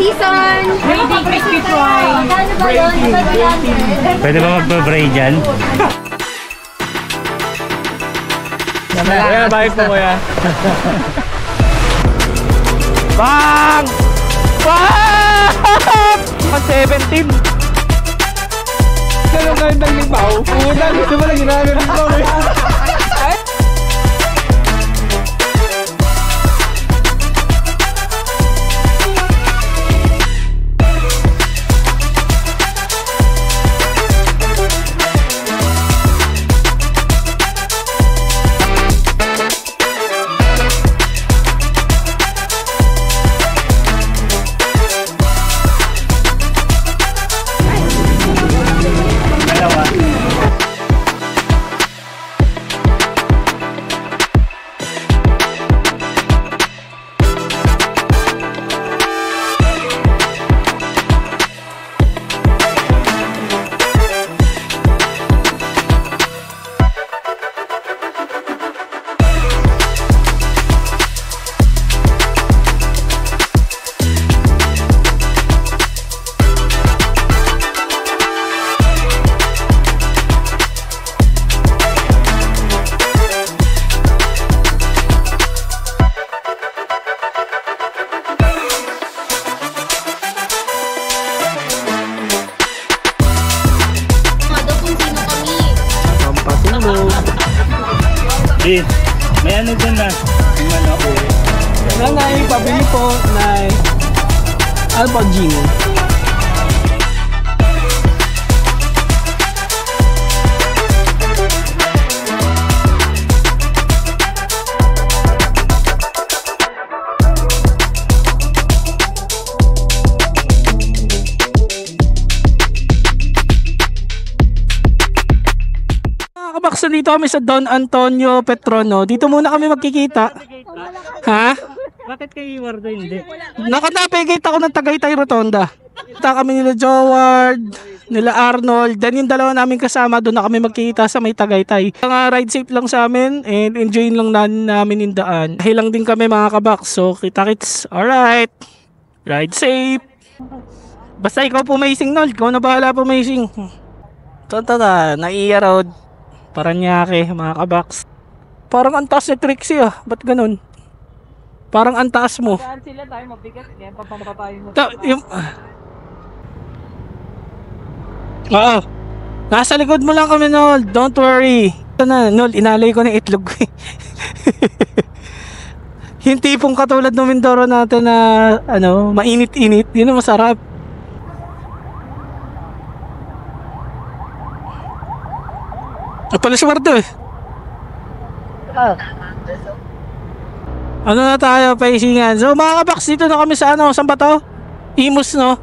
season. Braiding crispy fry. Pwede ba magpa-bray dyan? Kuya, bye po kuya. Bang! Bang! 17! Ganun kayo ng lipaw? Una, gusto mo lang ginagawa ng lipaw eh. May ano dyan na? Nanay, pabili po na Alpagino. So dito kami sa Don Antonio Petrono. Dito muna kami magkikita. Ha? Bakit kay Wardo hindi? Nakatapigate ako ng Tagaytay Rotonda. Kita kami nila Joward, nila Arnold. Then yung dalawa namin kasama, doon na kami magkikita sa may Tagaytay. Ride safe lang sa amin and enjoy lang namin yung daan. Dahil lang din kami mga kabak. So kita-kits. Alright. Ride safe. Basta ikaw pumacing, Nol. Ikaw na bahala pumacing. Tata, naiya road. Paranaque, mga kabaks. Parang antaas ni Trixie ah. Ba't ganun? Parang antaas mo. Saan sila tayo mabigat? Yan, pampamakapayin mo. Oo. Nasa likod mo lang kami, Nol. Don't worry. Ito na, Nol. Inalay ko ng itlog. Yung tipong katulad ng Mindoro natin na mainit-init. Yun ang masarap. Pala si Wardo eh. Ano na tayo, paisingan. So mga kabaks, dito na kami sa saan ba to? Imus, no?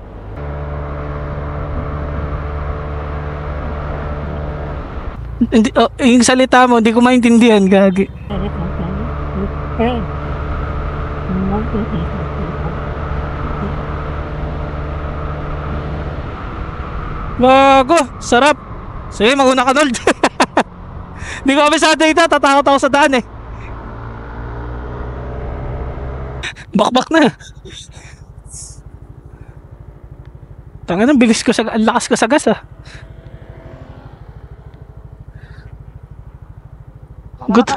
Hindi, yung salita mo, hindi ko maintindihan, gagi. Bago, sarap. Sige, mauna ka, Nol. Hindi ko kami sa data, tatakot ako sa daan eh. Bakbak na. Tanga ng bilis ko ang lakas ko sa gas ah. Good.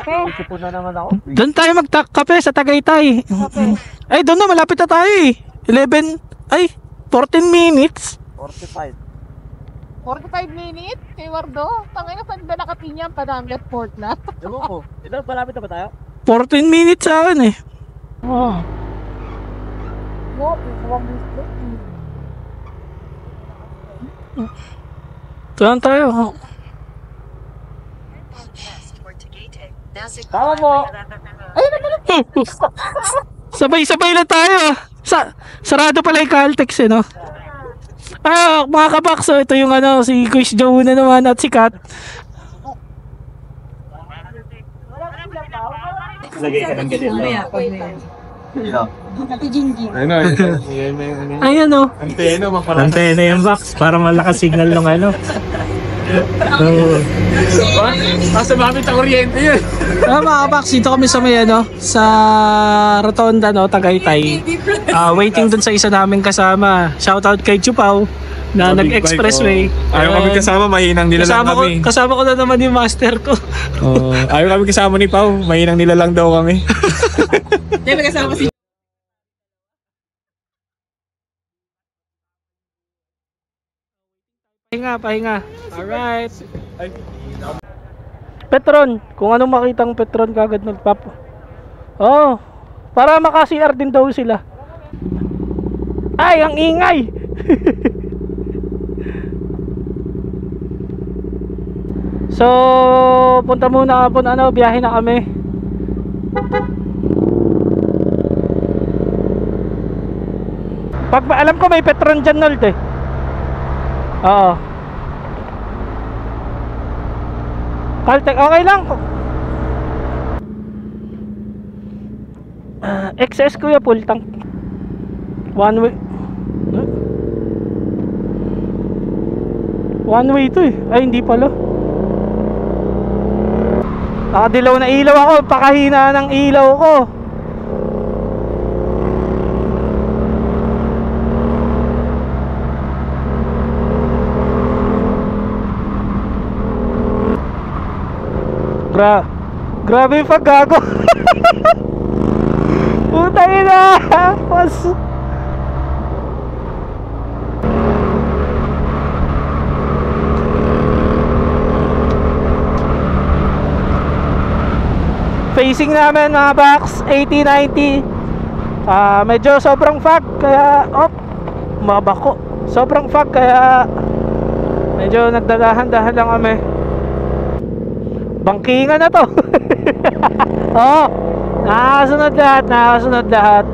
Doon tayo magkape sa Tagaytay. Ay, doon na, malapit na tayo eh. 14 minutes. 45 minutes kay Wardo? Tangina, saan ba nakapinyang Padamgat Port na? Ewan ko. Ito, palapit na ba tayo? 14 minutes sa akin eh. Oh. Saan tayo? Tama mo! Sabay-sabay na tayo. Sarado pala yung Caltex eh, no? Mga kabakso, ito yung si Quiz Joe na naman at si Kat. Lagay ka ng ganito. Ayan o. Antena yung box para malakas signal ng Nasa mamit ang kuryente yun. Mga kabox, dito kami sa may sa Rotonda, Tagaytay. Waiting dun sa isa namin kasama. Shoutout kay Chupaw na nag-expressway. Ayaw kami kasama, mahinang nilalang kami. Kasama ko na naman yung master ko. Ayaw kami kasama ni Pao, mahinang nilalang daw kami. Hindi ba kasama si Pahinga. Alright. Petron. Kung anong makitang Petron kagad nagpap. Oh. Para maka-CR din daw sila. Ay, ang ingay. So, punta muna po biyahe na kami. Alam ko may Petron dyan, Nold eh. Oo. Caltech, okay lang. XS kuya, full tank. One way. One way to eh. Ay, hindi pala. Nakadilaw na ilaw ako. Pakahina ng ilaw ko. Grabe yung paggago. Putang ina. Facing namin mga box 80-90. Medyo sobrang fog kaya mabako. Sobrang fog kaya medyo nagdadahan-dahan lang kami. Bangkingan na to. Nakasunod lahat.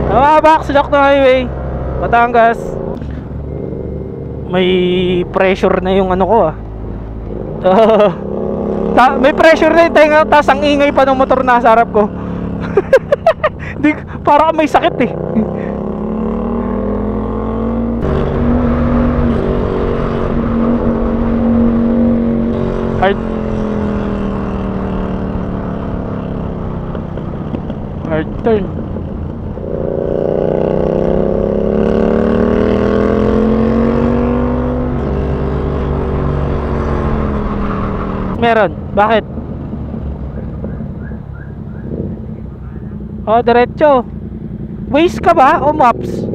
Mga box, lock na highway Batangas. May pressure na yung ano ko may pressure na yung tenga, tas ang ingay pa ng motor na sa harap ko. Para may sakit eh. Hard turn. Meron. Bakit? Diretso. Waze ka ba o maps?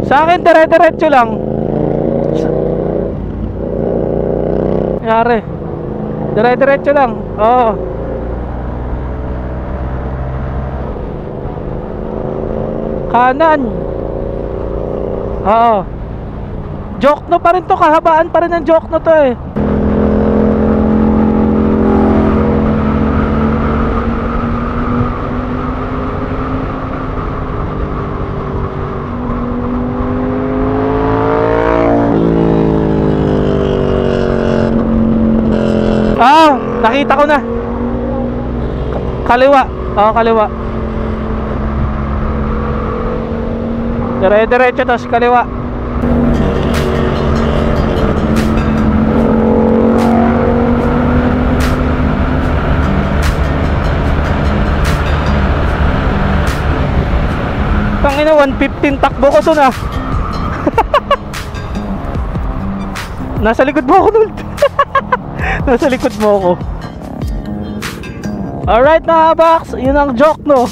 Sa akin dire-diretso lang. Yari. Dire-diretso lang. Kanan. Jokno pa rin to, kahabaan pa rin ng Jokno to eh. Nakita ko na. Kaliwa. Kaliwa. Dire-diretso tapos kaliwa. Tangina, 115 takbo ko to na. Nasa likod mo ako, Nold. Nasa likod mo ako. Alright mga box, yun ang Jokno.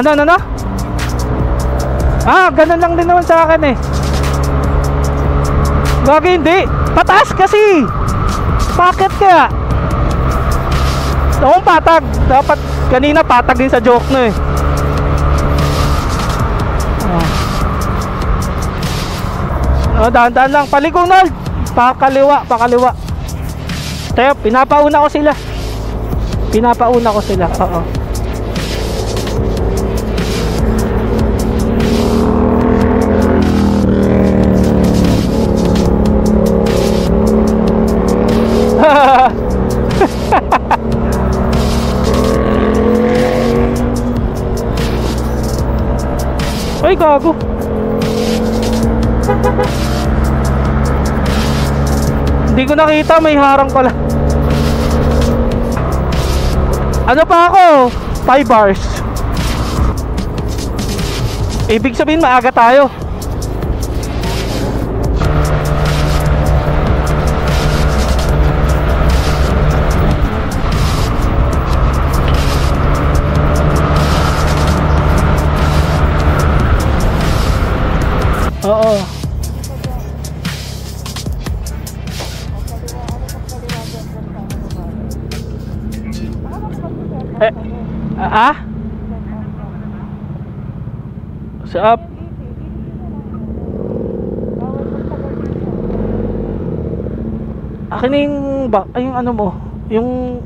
Ano? Ganun lang din naman sa akin eh. Gagi hindi. Pataas kasi! Bakit kaya? Akong patag. Dapat kanina patag din sa joke no eh. Dahan-dahan lang. Paliko, Nold. Pakaliwa, pakaliwa. Tayo, pinapauna ko sila. Pinapauna ko sila. Oo. Ay, gago. Hindi ko nakita, may harang pala. Ano pa ako? 5 bars. Ibig sabihin maaga tayo. Oo. Sa up. Akin na yung ay, yung ano mo, yung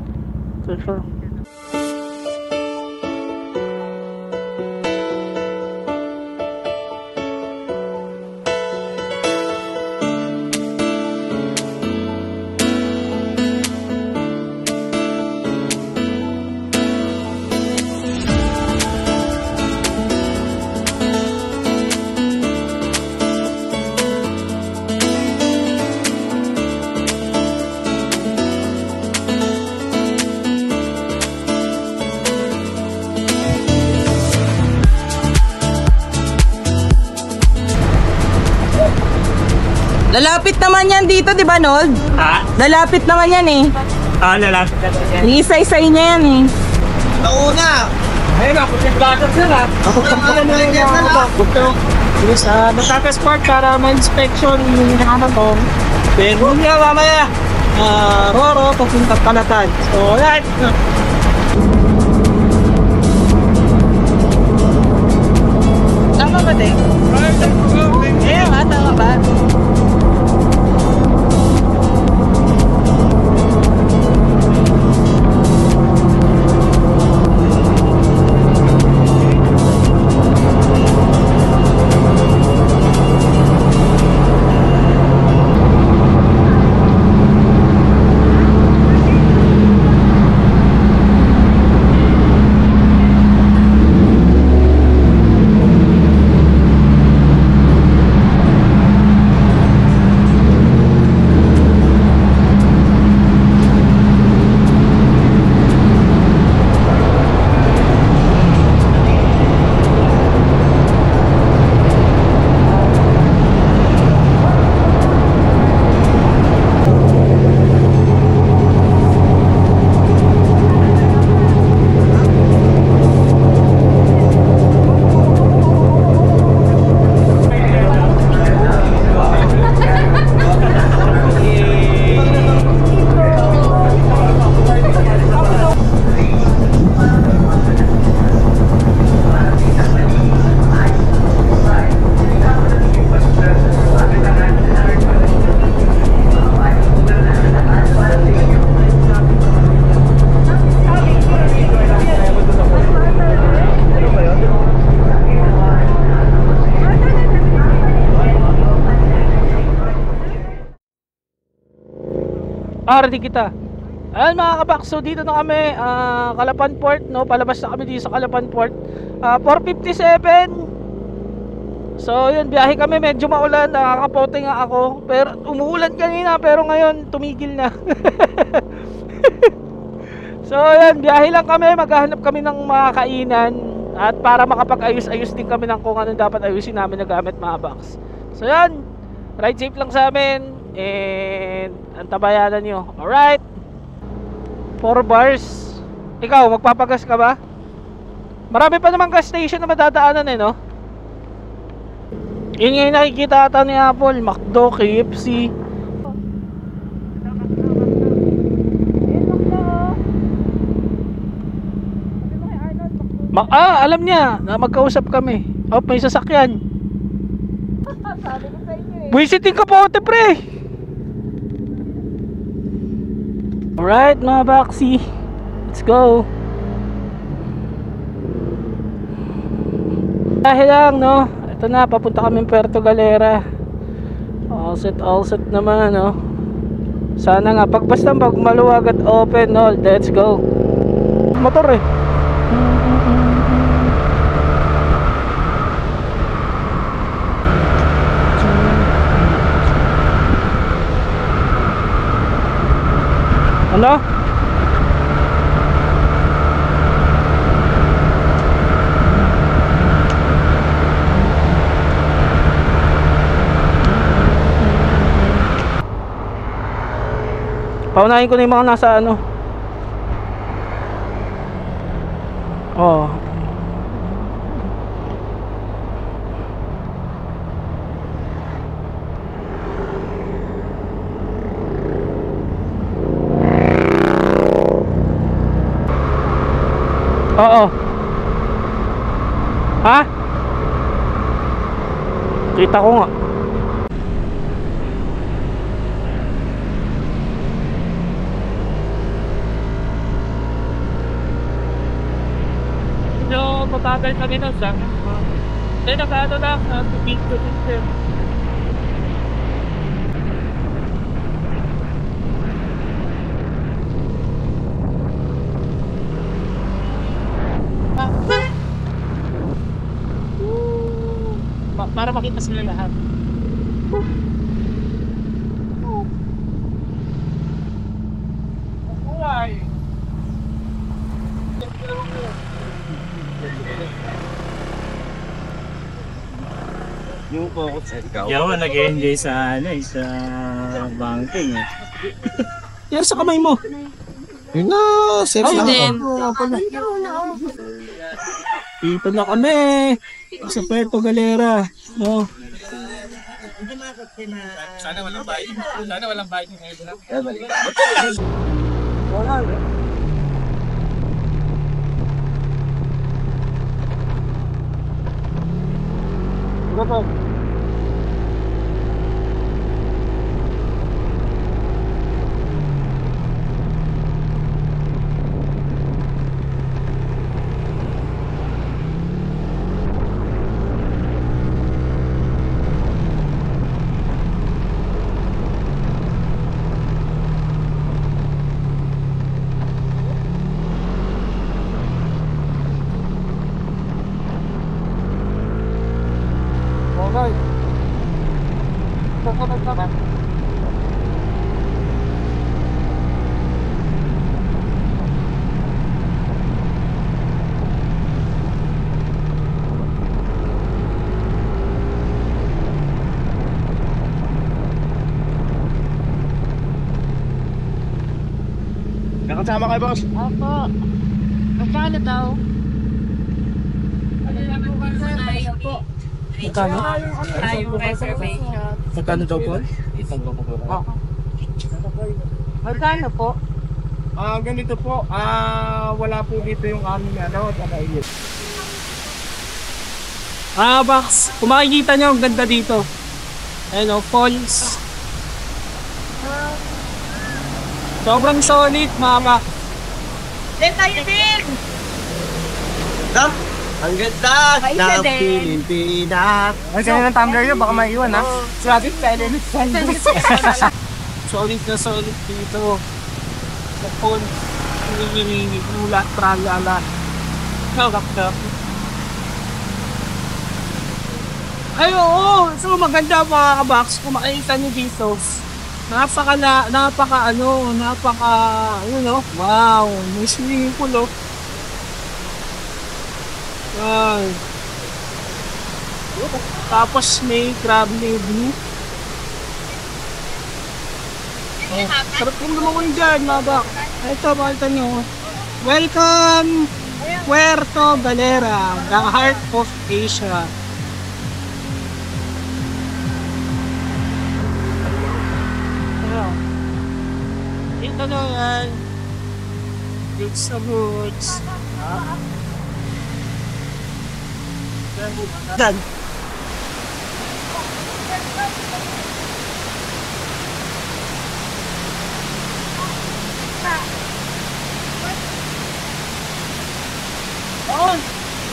Lalapit naman yan dito, di ba, Nold? Ha? Lalapit naman yan eh. Lalapit na yan. Iisa-isay niya yan eh. Nauna! Ayun ako, siglagat sila. Ako na lang yan na. Natakas part para ma-inspection yung hinahanap ko. Then, huwag niya mamaya. Roro, papunta Palatan. So, alright. Tama ba, Dek? Eh, tama ba? ready kita. Ayan mga kabak, so dito na kami, Calapan Port, no? Palabas na kami dito sa Calapan Port. 4:57. So yun, biyahe kami, medyo maulan, nakakapote nga ako. Pero umuulan kanina, pero ngayon tumigil na. So yun, biyahe lang kami, maghahanap kami ng mga kainan. At para makapag-ayos-ayos din kami ng kung ano dapat ayusin namin na gamit mga box. So yun, ride safe lang sa amin. And antabayanan nyo. Alright, 4 bars. Ikaw, magpapagas ka ba? Marami pa naman gas station na madadaanan eh, no? Yun nga yung nakikita ata ni Apple, McDo, KFC. Alam niya na magkausap kami. Oh, may sasakyan. Sabi ko sa inyo eh. Visiting ka po, pre. Alright, mga Baxi. Let's go. Dahil lang, no? Ito na, papunta kami Puerto Galera. All set naman, no? Sana nga, pag maluwag at open, no? Let's go. Motor eh. Ano? Paunahin ko na yung mga nasa ano. Oh. Oo. Ha? Kita ko nga. So, matagal kami nun sa nakaano lang, video system. Para makita sila lahat. Why? Yung focus sa ikaw. Yo, nag-enjoy sa sa banking. Yan sa kamay mo. Yun na, safe Oh, lang din. ako. Dito na kami. Sa Puerto Galera. Oh. Sana walang bayad. Sana walang bayad ng ngayon lang. Wala. Ano po? Okay. Sasabay naman. Nakasama kayo, boss? Opo. Magkano daw? Magkano? Magkano daw po? Magkano po? Ganito po, wala po dito yung aming kakainit. Bax, kung makikita nyo, ang ganda dito. Ayun o, falls. Sobrang solid, mga Bax. Ang ganda Maisa ng din. Pilipinas. Ay, kaya ng tumbler nyo, baka maiwan ha. Sabi, pwede na Solid na solid dito. Sa phone, ulat, tralala. Nakakap. Ay, oo. So, maganda mga kabox. Kung makikita nyo dito, napaka, wow, may swimming pool, oh. Ay. Tapos may crab view. Oh, sarap yung lumangon dyan, mga bak. Ito, makita nyo. Welcome, Puerto Galera, the heart of Asia. Ito na yan. Good sa woods. Dan.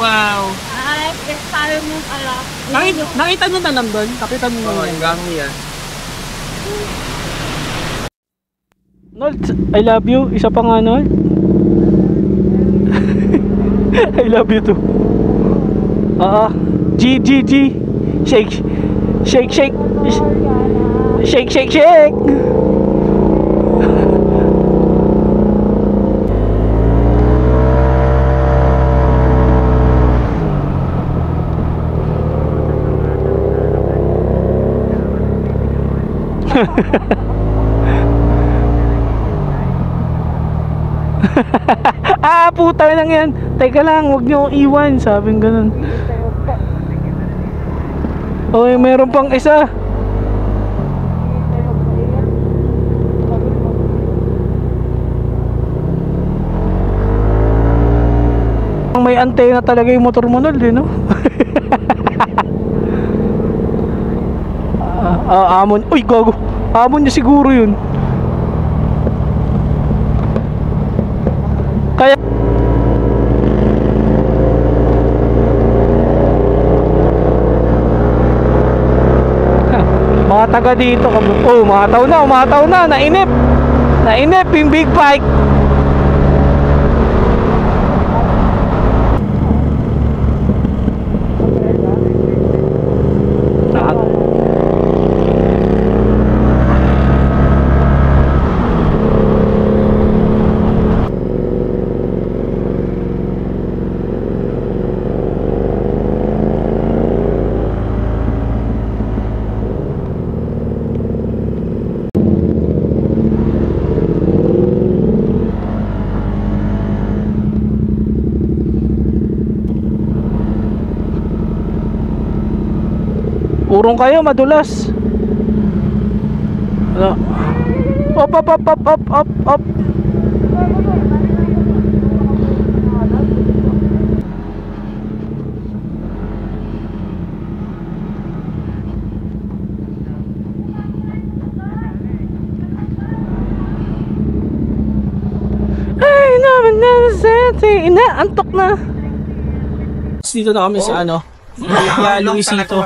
Wow. Ay, tayo mong alak. Nakita nyo na lang doon? Nakita nyo na lang. yan. Nold, I love you. Isa pa nga, Nold. I love you too. G, G, G. Shake. Shake, shake. Shake, shake, shake. Puta lang yan. Teka lang, huwag nyo iwan. Sabing ganun. Okay, meron pang isa. May antena talaga yung motor mo, Nold, no? Amon. Uy, gago. Amon niya siguro yun. Kaya mga taga dito, oh, umataw na, nainip yung big bike. Urong kayo, madulas. Ano? Up. Ay, naman na inaantok na. Dito na kami sa ano? Villa Luisito.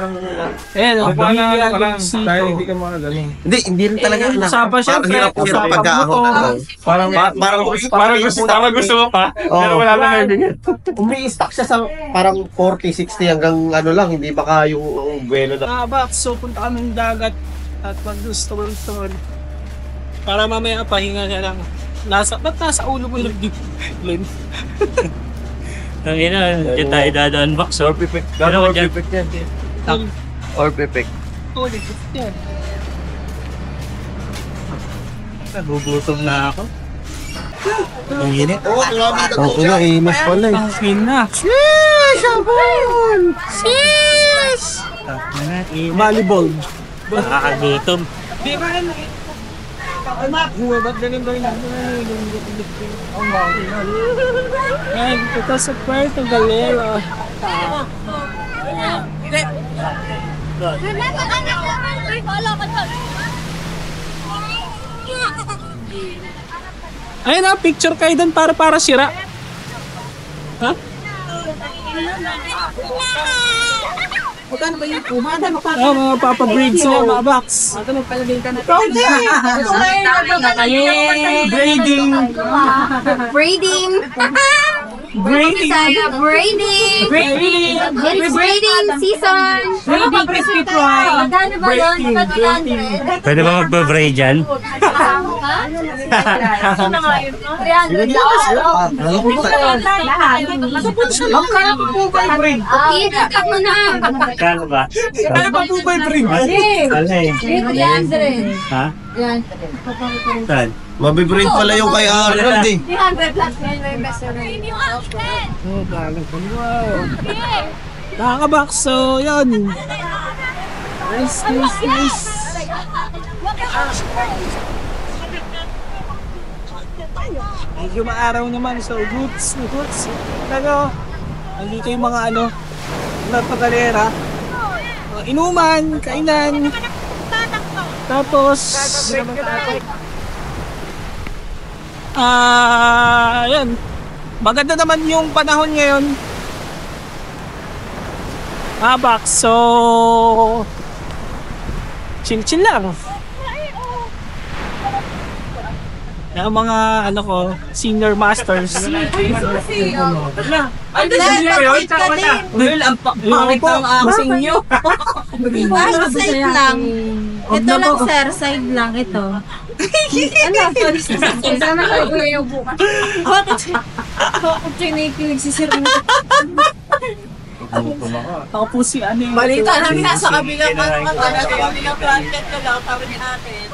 Ayan o, Villa Luisito. Hindi ka makagaling. Hindi rin talaga. Usapan syempre. Hirap pag-aahon. Parang gusto mo pa. Pero wala lang naibigan. Umi-stock siya sa parang 40-60 hanggang ano lang, hindi baka yung buwelo na. So punta kami ng dagat at mag-gusto. Para mamaya pahinga siya lang. Ba't nasa ulo mo yung Glenn? Ang ina, dyan tayo dadaan box. Or pipik. Pero Or dyan- pipik yan. Or pipik. Ulit yan. Nagugutom na ako. Ang init. Ang ina, imas pala eh. Ang fina. Volleyball. Nakakagutom. Di ba yan? Ba't ganun ba yun? Ay, ito sa Puerto Galera. Ayun na, picture kayo doon para sira. Ha? Magkano ba yung kumada? Mga Papa Breeds na mga box. Braiding. Braiding. Braiding. Braiding season. Braiding crispy fry. Magkano ba doon? Pwede ba magpa-braid dyan? Ano nga yun? 300 Magkano pa po ba yung braid? Ikat mo na. Kano ba? Magkano pa po ba yung braid? Wala eh. 300. Ha? Yan. Saan? Mabibraid pala yung kay Arnold eh. 300 plus yan may best seller. Nakaka-box. So, yun. Nice. Medyo maaraw naman. So, goods. Pero, andito yung mga na pagalera. Inuman, kainan. Tapos, yan. Maganda naman yung panahon ngayon. Box. So, chill lang. Yung mga senior masters. Ay, hindi yun. Well, ang pangit ng aking nyo. Side lang. Ito lang, sir. Side lang. Ito. Sorry. Sana kayo ko yung bukas. Bakit chinikilig si sir? Ako po si yung... Balita namin nasa kabilang kabilang bracket na lang kami ni ate.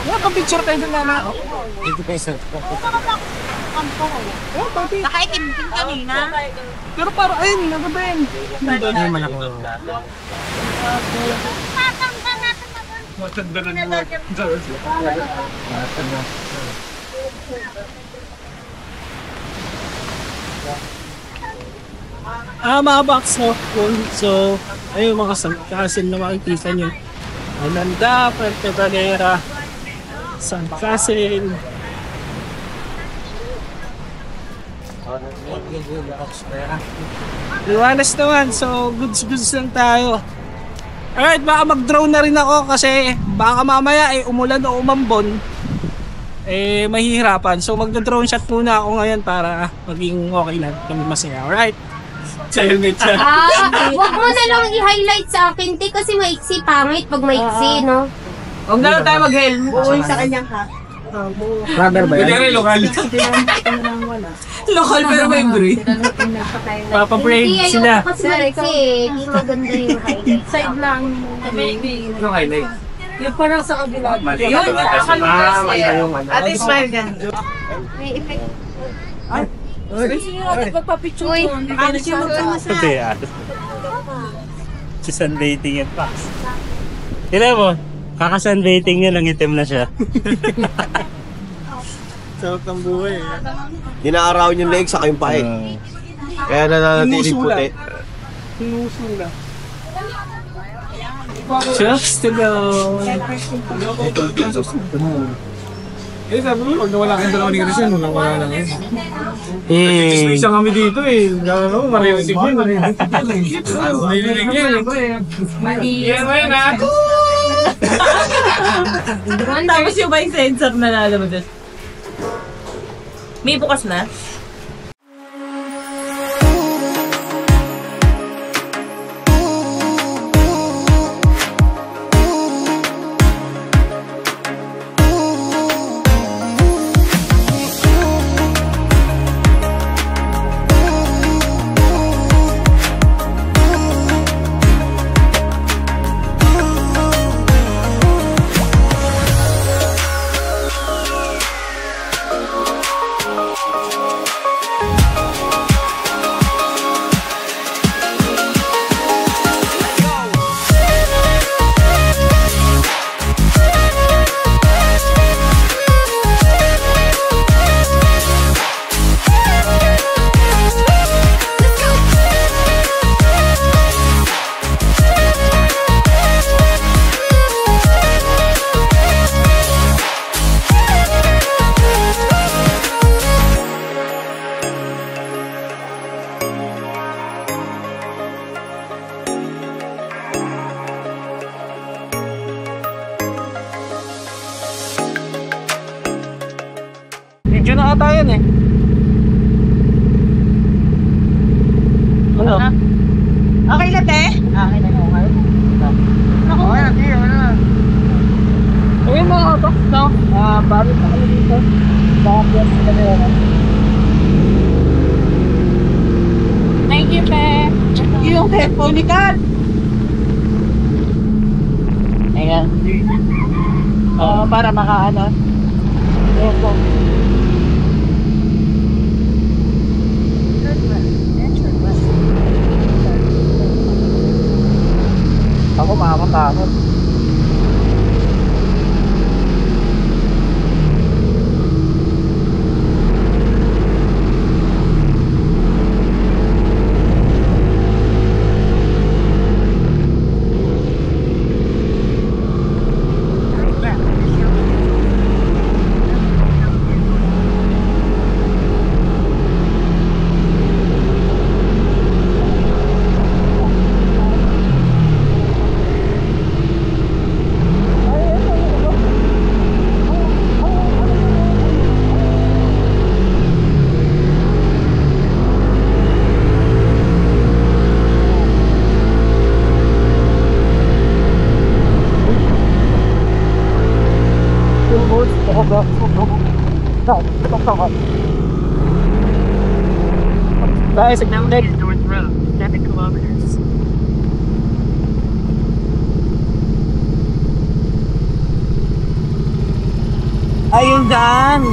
Nakapicture tayo doon na. Nakaitim din kanina. Pero parang, ayun, nagabayan. Mga box no. So, ayun mga sandcastle na makikita nyo. Ananda, Puerto Galera, Sandcastle. Liwanas naman, so goods lang tayo. Alright, baka mag-drone na rin ako kasi baka mamaya umulan o umambon mahihirapan. So magda-drone shot muna ako ngayon para maging okay lang kami masaya. Alright? Sa helmet siya. Huwag mo na lang i-highlight sa akin, te, kasi maiksi pangit pag maiksi, no? Huwag na lang tayo mag-helmet. Uy, sa kanyang hat. Rubber ba Pwede yan? rin lokal. Lokal pero may breed. Papabraid sila. Kasi maiksi, hindi maganda yung highlight. Side lang. Anong highlight? Yung parang sa kabila. Mali. Yun, yung ate smile gan. May effect. Sino natin magpapicture ko? Hindi tayo nagpapicture. Hindi ah. Si sunbathing yan pa. Tignan mo, kaka-sunbathing niya, nangitim na siya. Sarap ng buhay. Dinaarawan yung leeg sa yung pae. Kaya nananatiling puti. Sinusula. Just to go. Sabi mo, pag nawala kang dalawa ni Christian, wala lang yun. Eh. Isang kami dito gano'n, marinisig yun. Nililig yun. Yan mo yun ha. Tapos yung may sensor na lalabas. May bukas na? Video na ata yan eh. Ano? Okay na, te? Okay na. Ayun mga auto. No? Bakit na kami dito? Bakit yan sa kanila? Thank you, Pe. Yung headphone ni Kat. Ayan. Para makaano. Ayan po. Ako makakatakot. Guys, next. North Road, 7 kilometers. Ayun daan.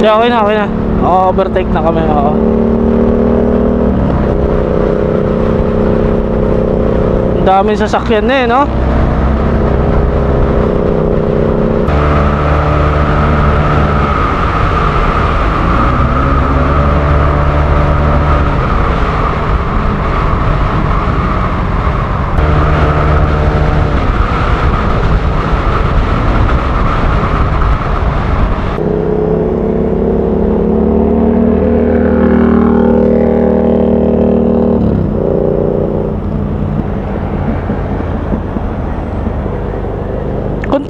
Yeah, okay na. Overtake na kami. Ang daming sasakyan na no?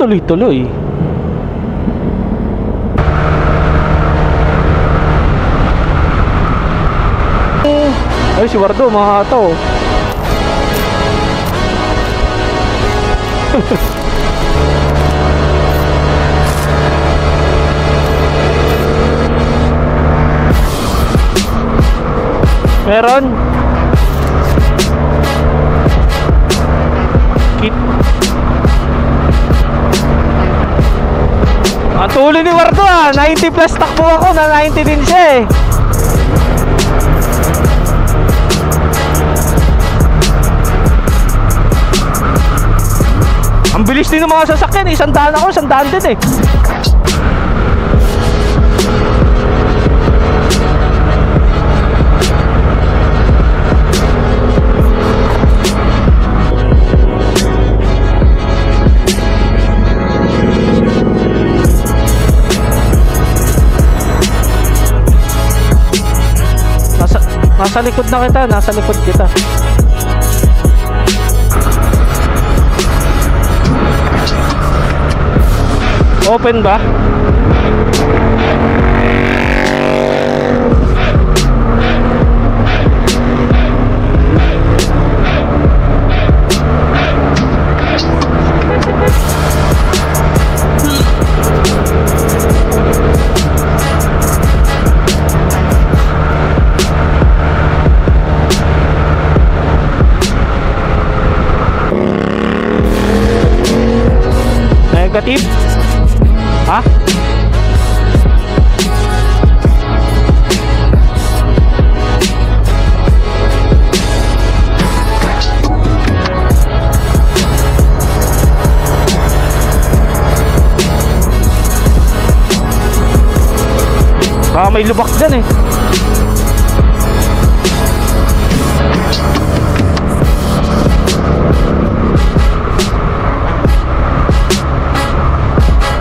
Tuloy-tuloy. Ay, si Wardo, mga to. Meron. Ang tuloy ni Wardo 90 plus takbo ako, na 90 din siya eh. Ang bilis din ng mga sasakyan, 100 ako, 100 din eh. Nasa likod na kita, nasa likod kita. Open ba? may lubak dyan eh.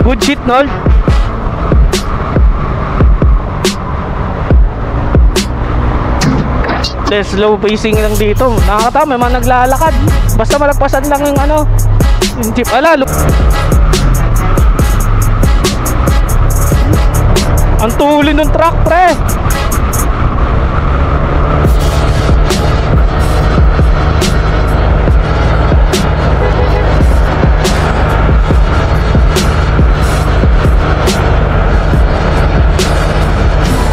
Good shit, Nol. Slow pacing lang dito. Nakakatawa, may mga naglalakad. Basta malagpasan lang yung ano, yung jeep. Ang tuloy ng truck, pre.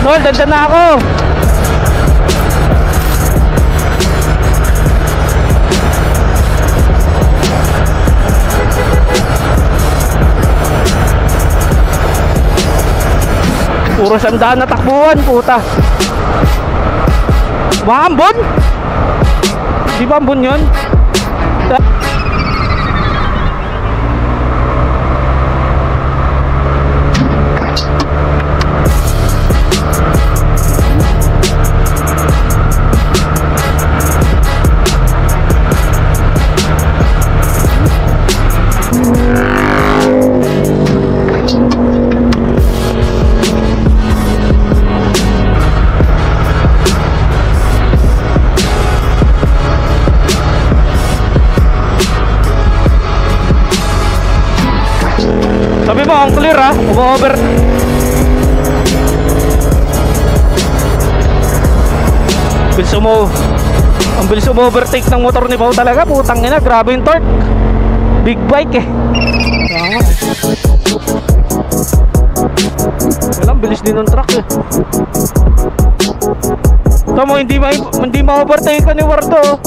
Nol, dandan na ako. Puro sandaan na takbuhan, puta. Ambon? Di ba ambon yun? Sabi mo, ang clear ha, over. Ang bilis overtake ng motor ni Pao talaga, putang ina, grabe yung torque. Big bike eh. Walang bilis din ng truck eh. Tamo, hindi ma-overtake ka ni Wardo.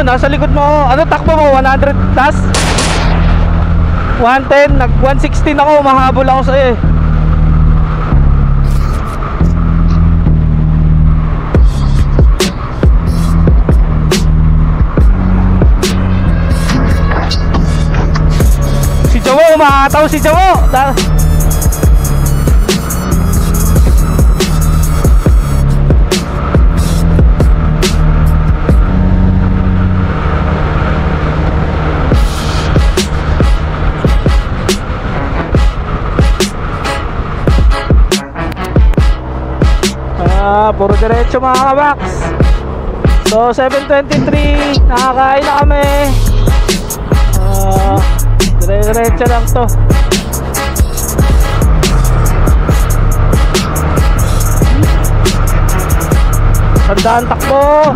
Nasa likod mo. Ano takbo mo? 100 plus? 110? Nag 116 ako. Mahabol ako sa'yo eh. Si Jawo, umahataw si Jawo. Puro diretso mga kabaks. So 7:23, nakakain na kami. Diretso lang to. Tandaan takbo.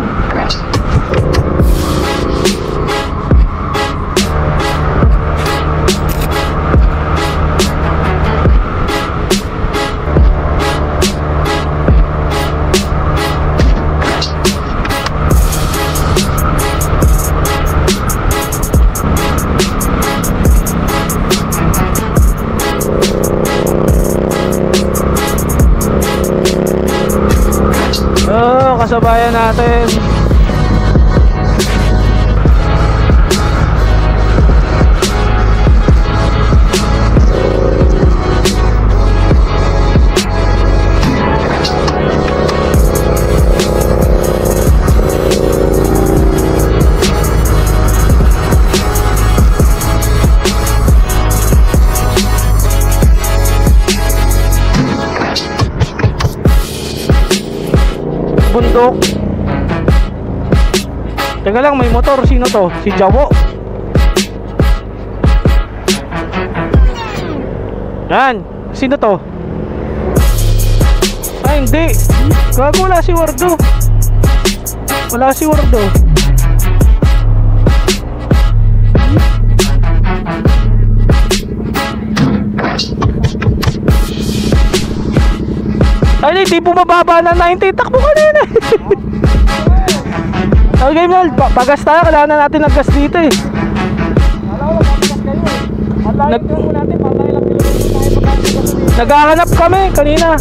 Kasabayan natin. bundok. Teka lang, may motor. Sino to? Si Jawo. Yan. Sino to? Ay, hindi. Gago, wala si Wardo. Wala si Wardo. Ay, hindi bumababa na 90. Takbo ka na. Okay, Mel. Pagas tayo. Kailangan na natin naggas dito eh. Naghahanap kami kanina.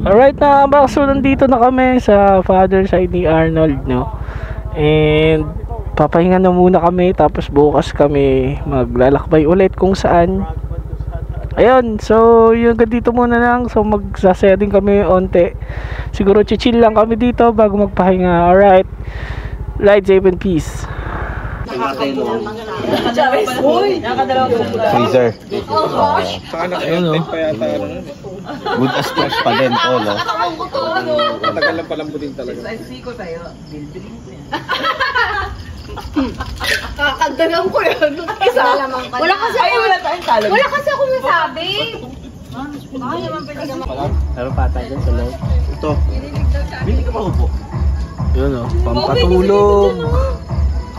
Alright na box, so nandito na kami sa father side ni Arnold, no? And papahinga na muna kami, tapos bukas kami maglalakbay ulit kung saan. Ayun, so yung dito muna lang. So magsasaya din kami onte. Siguro chill lang kami dito bago magpahinga. Alright, ride safe and peace. Freezer. Ayun o. Good as fresh pa din to, no? Matagal lang palambutin talaga. Kakagdagan ko yun. Isa. Wala kasi ako. Wala kasi ako masabi. Meron pata dyan sa loob. Ito. Hindi ka maupo. Yun o, pampatulog.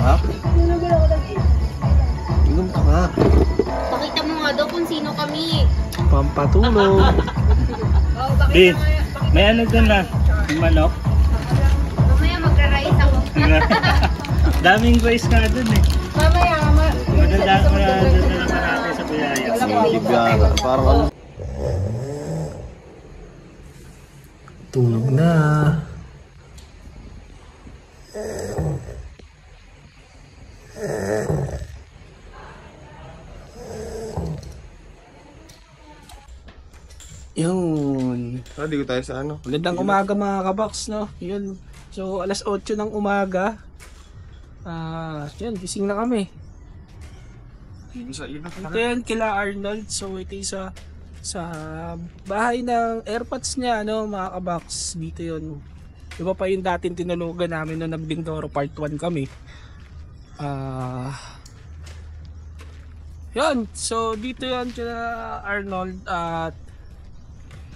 Ha? Inom ka nga. Pakita mo nga daw kung sino kami. Pampatulog. Bin, may ano dun na? Manok? Mamaya magra-rice ako. Daming rice nga dun eh. Mamaya, Maganda ko na dun na naman natin sa Kuyaya. Ibiyaga. Parang ano. Tulog na. Yun. Hindi ko tayo sa ano. Magandang umaga mga kabox, no? Yun. So, alas 8 ng umaga. Yan, gising na kami. Sa inat. Ito yan kila Arnold. So, ito yung sa bahay ng airpods niya, no, mga kabox. Dito yun. Iba pa yung dating tinulugan namin nung nagbindoro part 1 kami. Yun. So, dito yun kila Arnold. At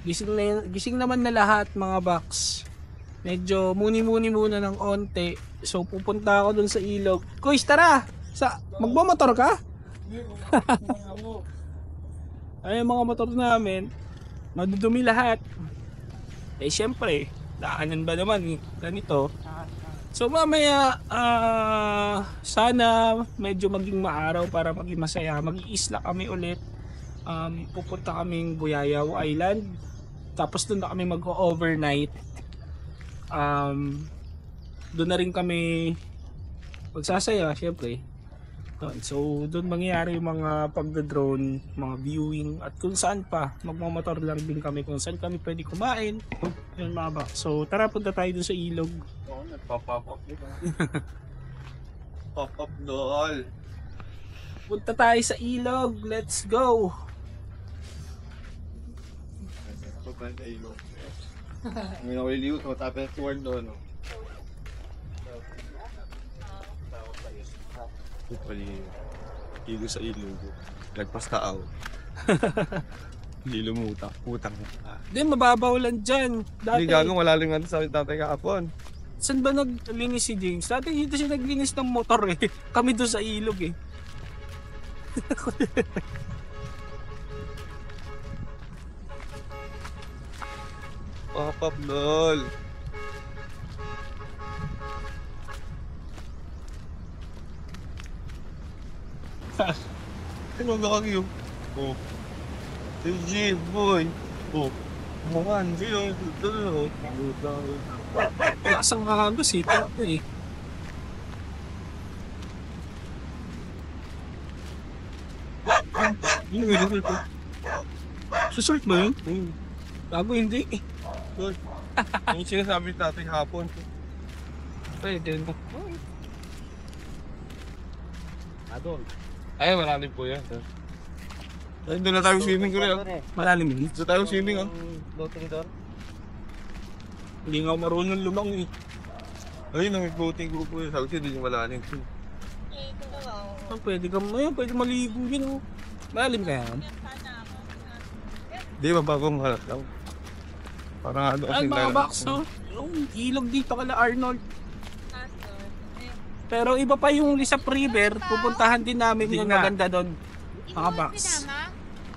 gising naman na lahat mga box. Medyo muni-muni muna ng onte. So pupunta ako dun sa ilog. Kuy, tara! Magmamotor ka? Ay, mga motor namin madudumi lahat. Eh syempre, daanan ba naman ganito. So mamaya sana medyo maging maaraw para maging masaya. Mag-iisla kami ulit. Pupunta kaming Buyayaw Island. Tapos doon na kami mag-overnight. Doon na rin kami magsasaya, syempre. So doon mangyayari yung mga pagda-drone, mga viewing, at kung saan pa. Magmamotor lang din kami kung saan kami pwede kumain. Yun mga bak. So tara, punta tayo doon sa ilog. Nagpa-pop-up dito. Pop-up doll. Punta tayo sa ilog. Let's go. pa sa ilog. May nakuliliw ko, tapos tuward doon. Ilo sa ilog. Lagpas tao. Hindi lumutak. Putang. Hindi, mababaw lang dyan. Hindi gagawin, malalim nga sa tatay kahapon. Saan ba naglinis si James? Dati dito siya naglinis ng motor eh. Kami doon sa ilog eh. Pop-up, lol. Ano ba kayo? Oh. G, boy. Oh. Mukhang sino ito. Lasang kakagos eh. Ito eh. Susort ba yun? Bago hindi eh. Yung sinasabi natin hapon. Pwede na. Ay, malalim po yan. Ay, doon na tayo swimming ko rin. Malalim yun. Doon tayo swimming ah. Hindi nga ako marunong lumang eh. Ay, nang-floating ko po yun. Sabi siya, hindi yung malalim. Pwede ka mo yun. Pwede maligo yun. Malalim ka yan. Hindi, mabagong halat lang. Parang ano Ay, kasi mga box no? Yung ilog dito kala Arnold. Pero iba pa yung Lisap River. Pupuntahan din namin yung maganda doon. Mga box.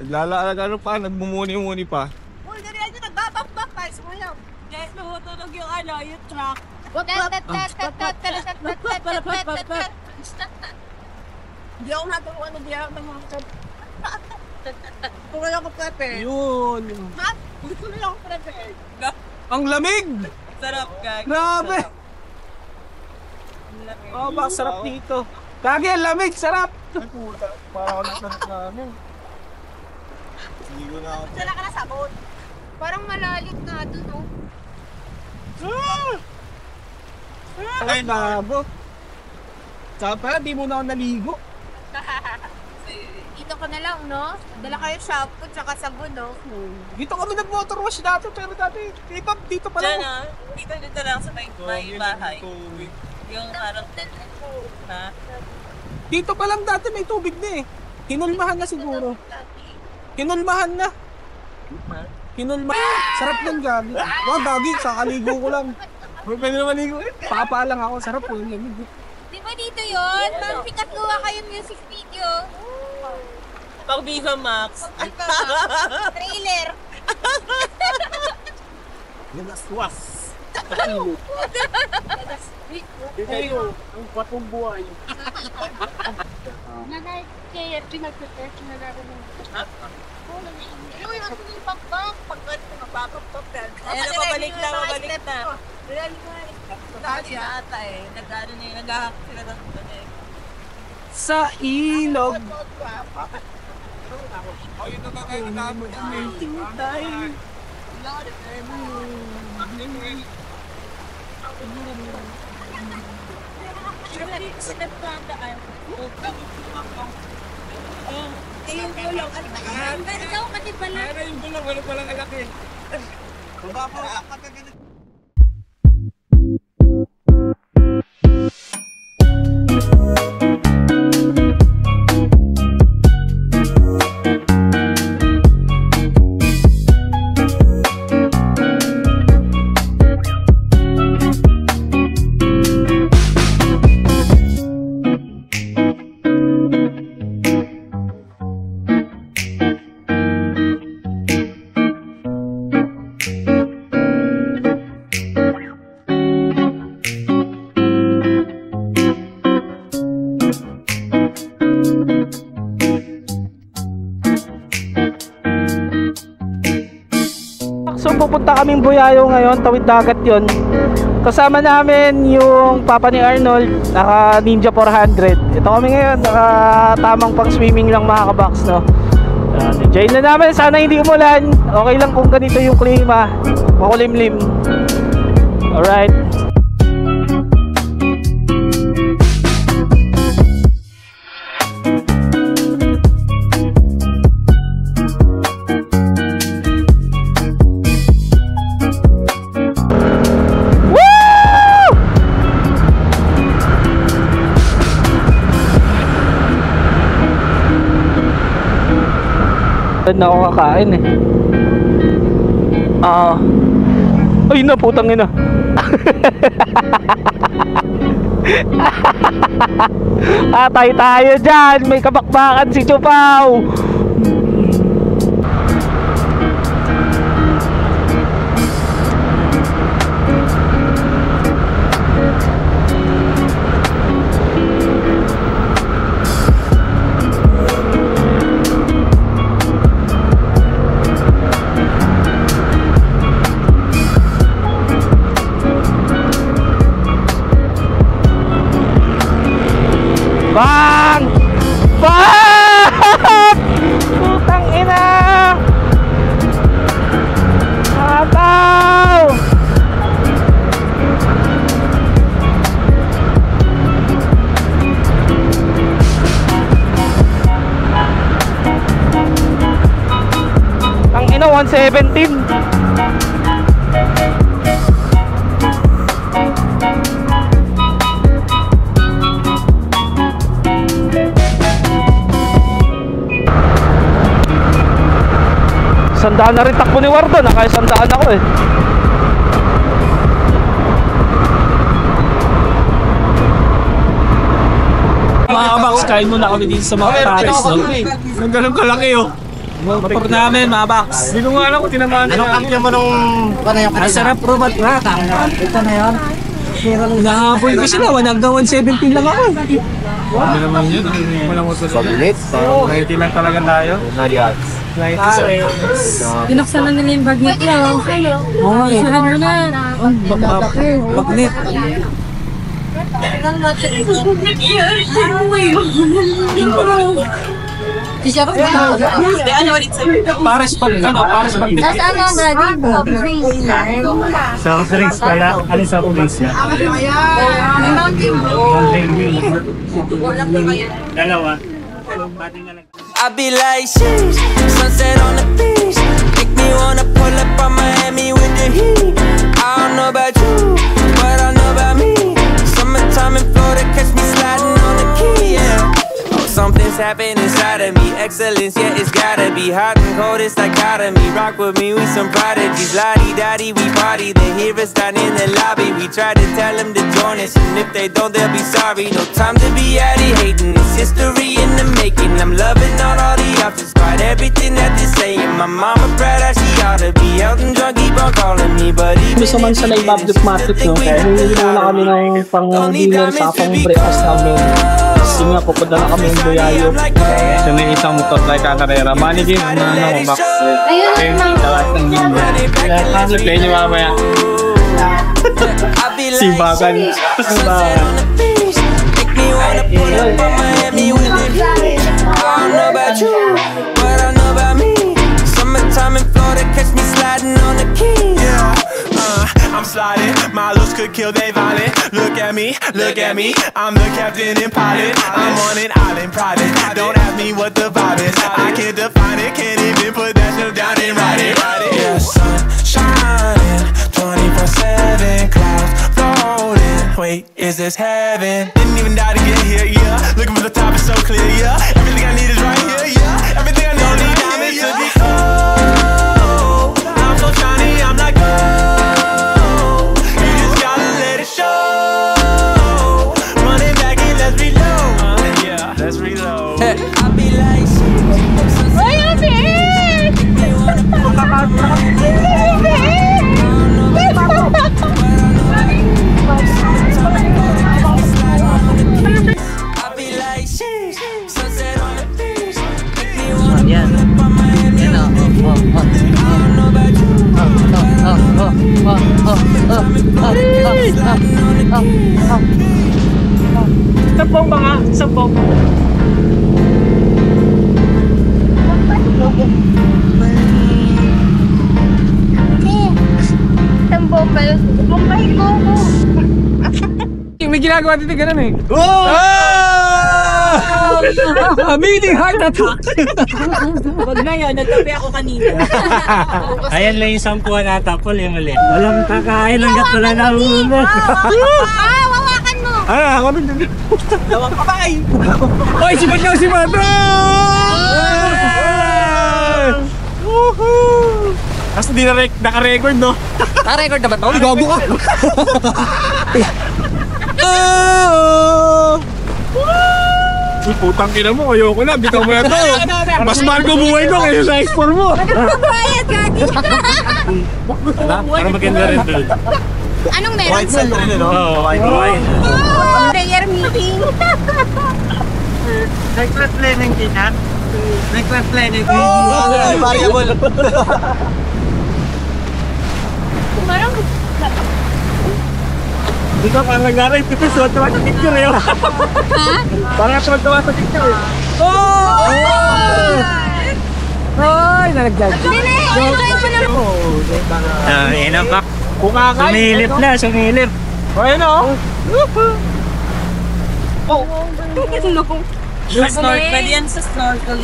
Naglalaalag pa, nagmumuni-muni pa. Uy, ganyan yung nagbabak-bak pa. Sumayaw. Yes, mahutulog yung ano, yung truck. Hindi ako naturuan na diyan ng mga kapatid. Kung wala ko pepe. Yun. Ha? Gusto nila ako pepe. Ang lamig! Sarap, gag. Grabe! Oh, baka sarap dito. Kagi, ang lamig! Sarap! Ay puta, parang ako nasanap namin. Hindi ko na ako. Sala ka na sabon. Parang malalim na doon, no? Ay, nabot. Sapa, di mo na ako naligo. Dito ka na lang, no? Dala kayo shampoo tsaka sabon, no? Dito kami nag-motor wash dati, pero dati, dito pa lang. Diyan ah. Dito lang sa may bahay. Yung parang ha? Dito pa lang dati may tubig na eh. Hinulmahan na siguro. Hinulmahan na. Hinulmahan. Sarap ng gagi. Wag gagi, kakaligo ko lang. Pwede na maligo eh. Papa lang ako, sarap po yung lamig. Di ba dito yun? Ma'am, sikat gawa kayo music video. Pag Viva Max. Trailer. Nagaswas. Ito ang patong buhay. Nanay, kaya pinag-prepare na laro ng... Ano yung ako yung pag-bang? Pag-bang na mapapapap yan. Ayan na, pabalik na. Dati ata eh. Nag-ano niya, nag-hack sila ng doon eh. Sa ilog. Ayun na kakain namin. Tayo. Step ka ang daan. Ayun ko lang. Pero ikaw kasi pala. Ayun ko lang, wala palang alaki. Baba pa, kagalit. So pupunta kaming Buyayo ngayon, tawid dagat yon. Kasama namin yung papa ni Arnold, naka Ninja 400. Ito kami ngayon, naka tamang pang swimming lang mga kabox, no? Enjoy na namin, sana hindi umulan. Okay lang kung ganito yung klima, makulimlim. Alright. Doon na ako kakain eh. Ay na, putang ina. Atay tayo dyan. May kabakbakan si Chupaw. Bang! Bang! Putang ina! Ataw! Ang ina, 117. Sandaan na rin takbo ni Wardo, nakaya sandaan ako eh. Mga Max, kain muna kami dito sa mga Paris, no? Ang ganun kalaki, oh. Mapapag namin, mga Max. Hindi ko nga alam kung tinamaan nila. Anong kanya mo nung... Ang sarap, Robert Rata. Ito na yun. Nahapoy ko sila, hanggang 117 lang ako. Hindi naman yun. Walang Pag-init. 90 lang talaga tayo. 90. Binuksan na nila yung bag nila. Oo, saan mo na. Bagnet. Pares pag, Pares pag. Tapos ano, Brady? Soft drinks pala. Ano sa drinks niya? Mountain Dew. Dalawa. I be like, sheesh, sunset on the beach. Make me wanna pull up on Miami with the heat. I don't know about you, but I know about me. Summertime in Florida, catch me sliding on the key, yeah. Oh, something's happening inside of me. Excellence, yeah, it's gotta be hot and cold, it's dichotomy. Rock with me, we some prodigies. Lottie-dottie, we party. They hear us down in the lobby. We try to tell them to join us, and if they don't, they'll be sorry. No time to be addy hating. It's history in the making. I'm loving all the options, quite everything that they're saying. My mama proud that she ought to be out and drunk, keep on calling me, but even Gusto man sa Live Market, no? Kaya hindi na kami ng pang-dinner sa pang-breakfast namin. Kasi nga, pupunta na kami ng Doyayo. Ito na isang motor like kakarera. Manigin, ano, Max. Ayun lang. Play nyo mamaya. Simbakan. I'm sliding, my looks could kill they violent. Look at me, I'm the captain and pilot. I'm on an island private, don't ask me what the vibe is. I can't define it, can't even put that shit down and write it. Yeah, sun shining, 24/7, clouds floating. Wait, is this heaven? Didn't even die to get here, yeah. Looking for the top, it's so clear, yeah. Everything I need is right here, yeah. Everything I don't need diamonds to be cold. I'm so shiny, I'm like gold. You just gotta let it show. Running back and let's reload. Yeah, let's reload. I'll be like, Sabong ba nga? Sabong. Bombay ko. May ginagawa dito ganun eh. Amazing heart attack. Wag na yan, natabi ako kanina. Ayan lang yung sampuan ata, Paul, yung mali. Walang kakain hanggat wala na ulo. Wawakan mo. Ako rin din. Lawang kabay. Oy, si Pagkaw si Madro! Woohoo! Tapos hindi naka-record, no? Naka-record na ba ito? Gago ka! Uy, putang ina mo, ayoko na, bitaw mo na ito. Mas mahal ko buhay ko kaysa sa export mo. Bayad, gagi. Para maganda rin doon. Anong meron? White side rin, no? Oo, wine. Prayer meeting. Nag-planning kinat? Nag-planning. Variable. Parang Dito parang nag-aray, pipis, suwat-tuwa sa picture eh. Parang suwat-tuwa sa picture eh. Ay, nalagdag. Ina pa. Sumilip na, sumilip. O, ayun o. Pwede yan sa snorkel.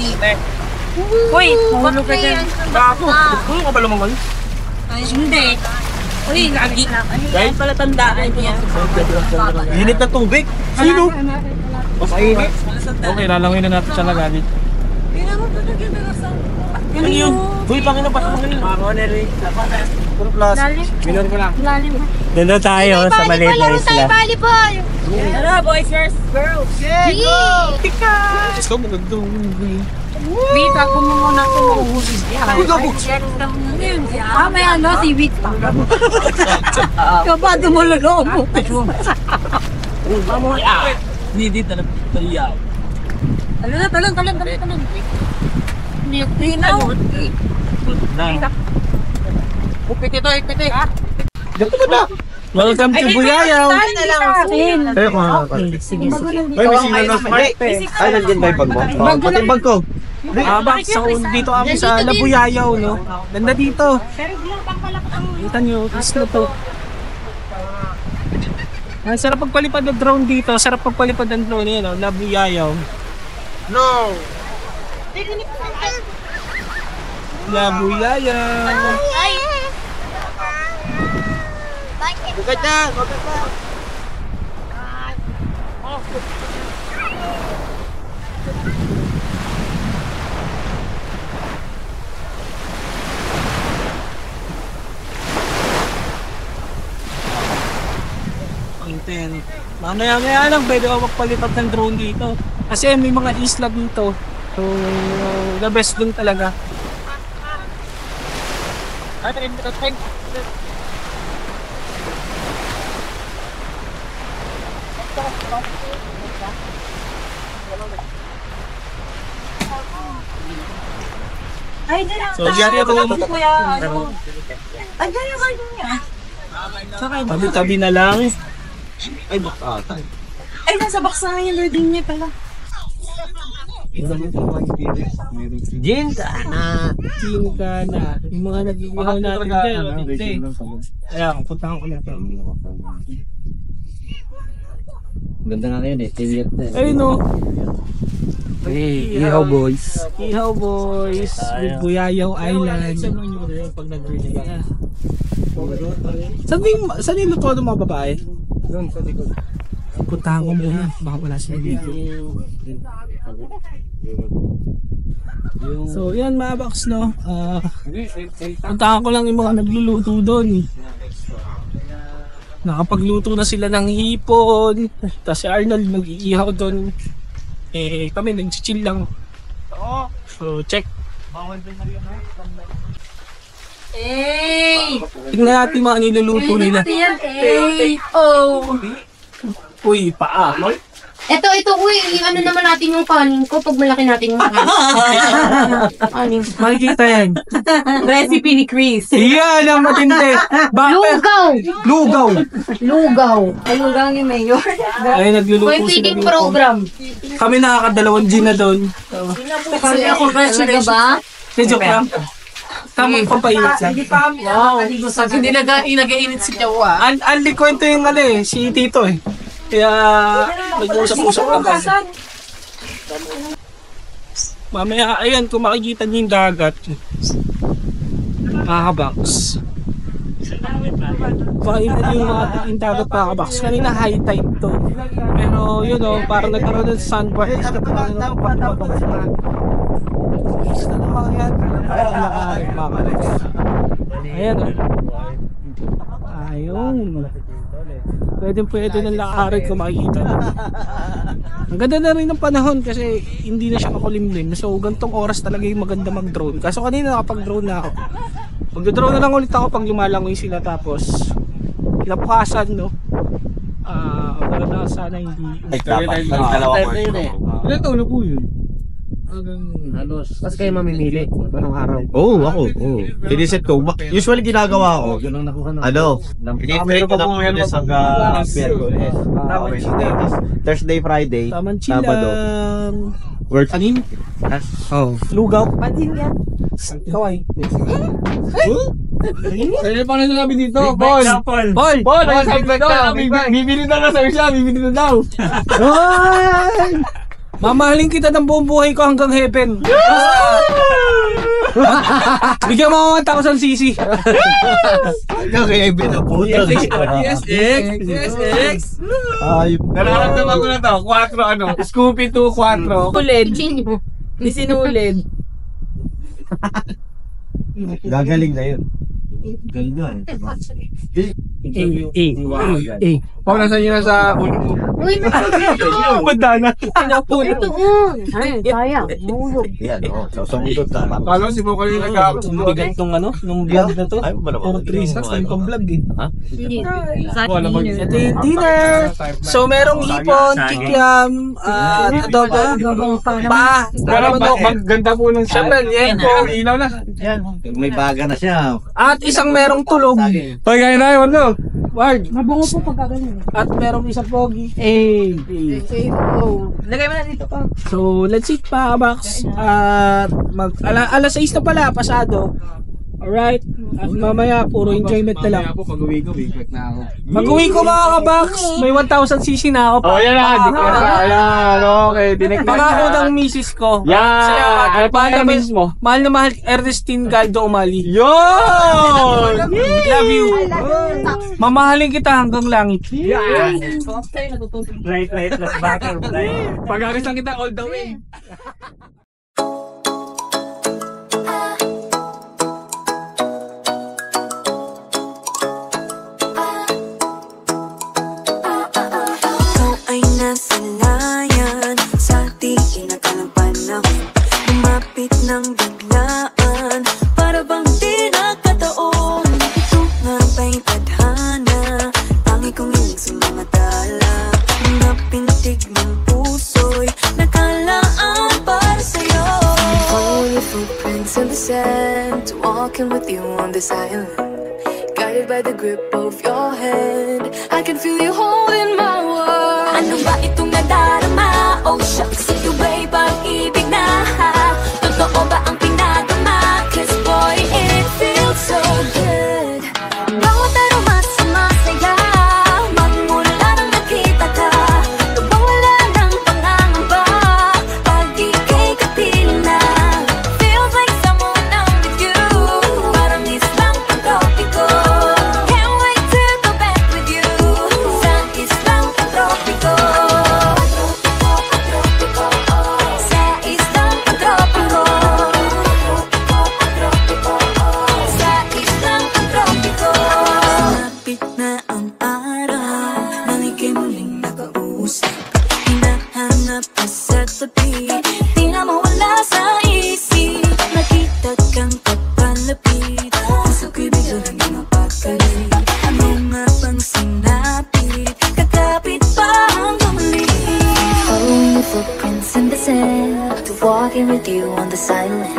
Uy, hulog ka dyan. Gago. Ano ka ba lumangal? Hindi. Uy, lagi. Dahil pala tandaan niya. Init na tubig. Sino? Papainit. Okay, lalangin na natin siya lagani. Ano yun? Uy, pangin na pa sa mga puro plus. Milon ko lang. Doon na tayo sa maliit na isla. volleyball! Tara, boys first, girls. Let's go, magandang. Wait, ako mo muna ito mahuhulis. May ano, si Wait pa. Kapado mo lalo mo. Hindi talaga tayo. Talon. Tinaw. Ipit ito. Welcome to Buyayaw. Eh, kung ano. Sige. Ay, may signal na smart. Ay, nandiyan ba yung bag mo? Pati yung bag ko. So, dito kami sa Labuyayaw, no? Ganda dito. Kita nyo, is na to. Ang sarap pagpalipad ng drone dito. Sarap pagpalipad ng drone yun, no? Labuyayaw. No! Labuyayaw. Bukat na! Bukat na! Content. Mamaya lang, pwede ako magpalipad ng drone dito. Kasi may mga isla dito. So, the best dun talaga. Ay, dyan ang So, diyan ako. kuya. Ay, dyan yung kanya niya. Tabi-tabi na lang. Ay, baka. Ay, nasa box na yung loading niya pala. Jinta na. Tinga na. Yung mga nag-iihaw natin dyan. Hindi. Ayan, puntahan ko na ito. Ganda nga ngayon eh. Tiliat na eh. Ayun no. Hey, Ihaw Boys. Ihaw Boys. With Buyayaw Island. Pag nag-release ka. Saan yung luto ng mga babae? Doon sa likod. Puntahan ko muna. Baka wala sila dito. So yan mga box no. Puntahan ko lang yung mga nagluluto doon. Nakapagluto na sila ng hipon. Tapos si Arnold mag-iihaw doon. Eh kami nag-chill lang. So check. Hey! Tingnan natin mga niluluto nila. Hey! Oh! Uy, paa. Ito, uy, ano naman natin yung kanin ko pag malaki natin yung kanin. Makikita yan. Recipe ni Chris. Iyan ang matindi. Lugaw! Lugaw. Ano lang ni Mayor? Ay, nagluluto May sila feeding dito. program. Kami nakakadalawang G na doon. Talaga ba? Joke lang. Tamang pampainit lang. Wow. Hindi nag-iinit si Jawa. Anli kwento yung ano eh, si Tito eh. Kaya nag-usap-usap lang kami. Mamaya, ayan, kung makikita niyo yung dagat. Pakakabox. Pakita niyo yung dagat Pakakabox. Kanina high tide to. Pero yun o, parang nagkaroon ng sunburst. Basta ng mga yan. Ayan o. Ayun. Pwede ng lakarin kung makikita nyo. Ang ganda na rin ng panahon kasi hindi na siya makulimlim. So gantong oras talaga yung maganda mag-drone. Kaso kanina nakapag-drone na ako. Mag-drone na lang ulit ako pag lumalangoy sila tapos kinabukasan no. Maganda sana hindi. Dalawa ko. Ilan taon na po yun? Kasi kayo mamimili. Anong araw? Oo, ako. Siniset ko. Usually ginagawa ko. Meron pa po yan hanggang Thursday, Friday, Sabado. Kanin? Lugaw. Pansin yan. Kaway. Kaya pa na namin dito, Paul! Paul! Bibili na na sa'yo siya, bibili na daw! Mamahalin kita ng buong buhay ko hanggang heaven. Bigyan mo 1,000 cc. Hanggang heaven na po. SX! Nararamdaman ko na to, 4 Scoopy 2, 4. Uled. Di sinulid. Gagaling na yun. Paul, nasa inyo na sa ulo mo. Uy, Bandana. ito. Ay, sayang. Mulog. Yan, sasundot na. Kala si Paul kanina nag-aakulo. Bigat tong nung vlog na to. Puro 3 sacks na yung vlog eh. Ito yung dinner. So merong hipon, kikiam, adobo, pa. Maganda po ng Siyempre, yan po. ilaw na. May baga na siya. At isang merong tulog. Hoy, kaya na yun, no? Ward. Mabungo po pagkagaling. At merong isang pogi. Lagay mo na dito pa. So, let's eat pa, Max. At alas 6 na pala, pasado. Alright. At mamaya, puro enjoyment na lang. Pag-uwi ko, wigwag na ako. Mag-uwi ko mga kabox. May 1,000 cc na ako pa. Oh, yan na. Ayan, okay. Diniknak Baka ako ng misis ko. Yan. Ano pa ang misis mo? Mahal na mahal, Ernestine Galdo Umali. Yun! Love you. Mamahalin kita hanggang langit. Yan. Right, let's back up. Pag-aris lang kita all the way. Ng biglaan, para bang di nakataon. Ito nga ba'y tadhana, tangi kong hilig sa mga tala. Mga pintig ng puso'y nakalaan para sa'yo. Follow your footprints in the sand, walking with you on this island. Guided by the grip of your hand, I can feel you holding my world. Ano ba itong nadarama? Oh shucks, ito ba'y pag-ibig na? Totoo ba ang pinagama? 'Cause boy, it feels so good. Bawat aroma sumasaya, magmula nang nakita ka. Nawawala ng pangangamba, pag ika'y kapiling na. Feels like someone I'm with you, parang islang pantropiko. Can't wait to go back with you, sa islang pantropiko. Walking with you on this island,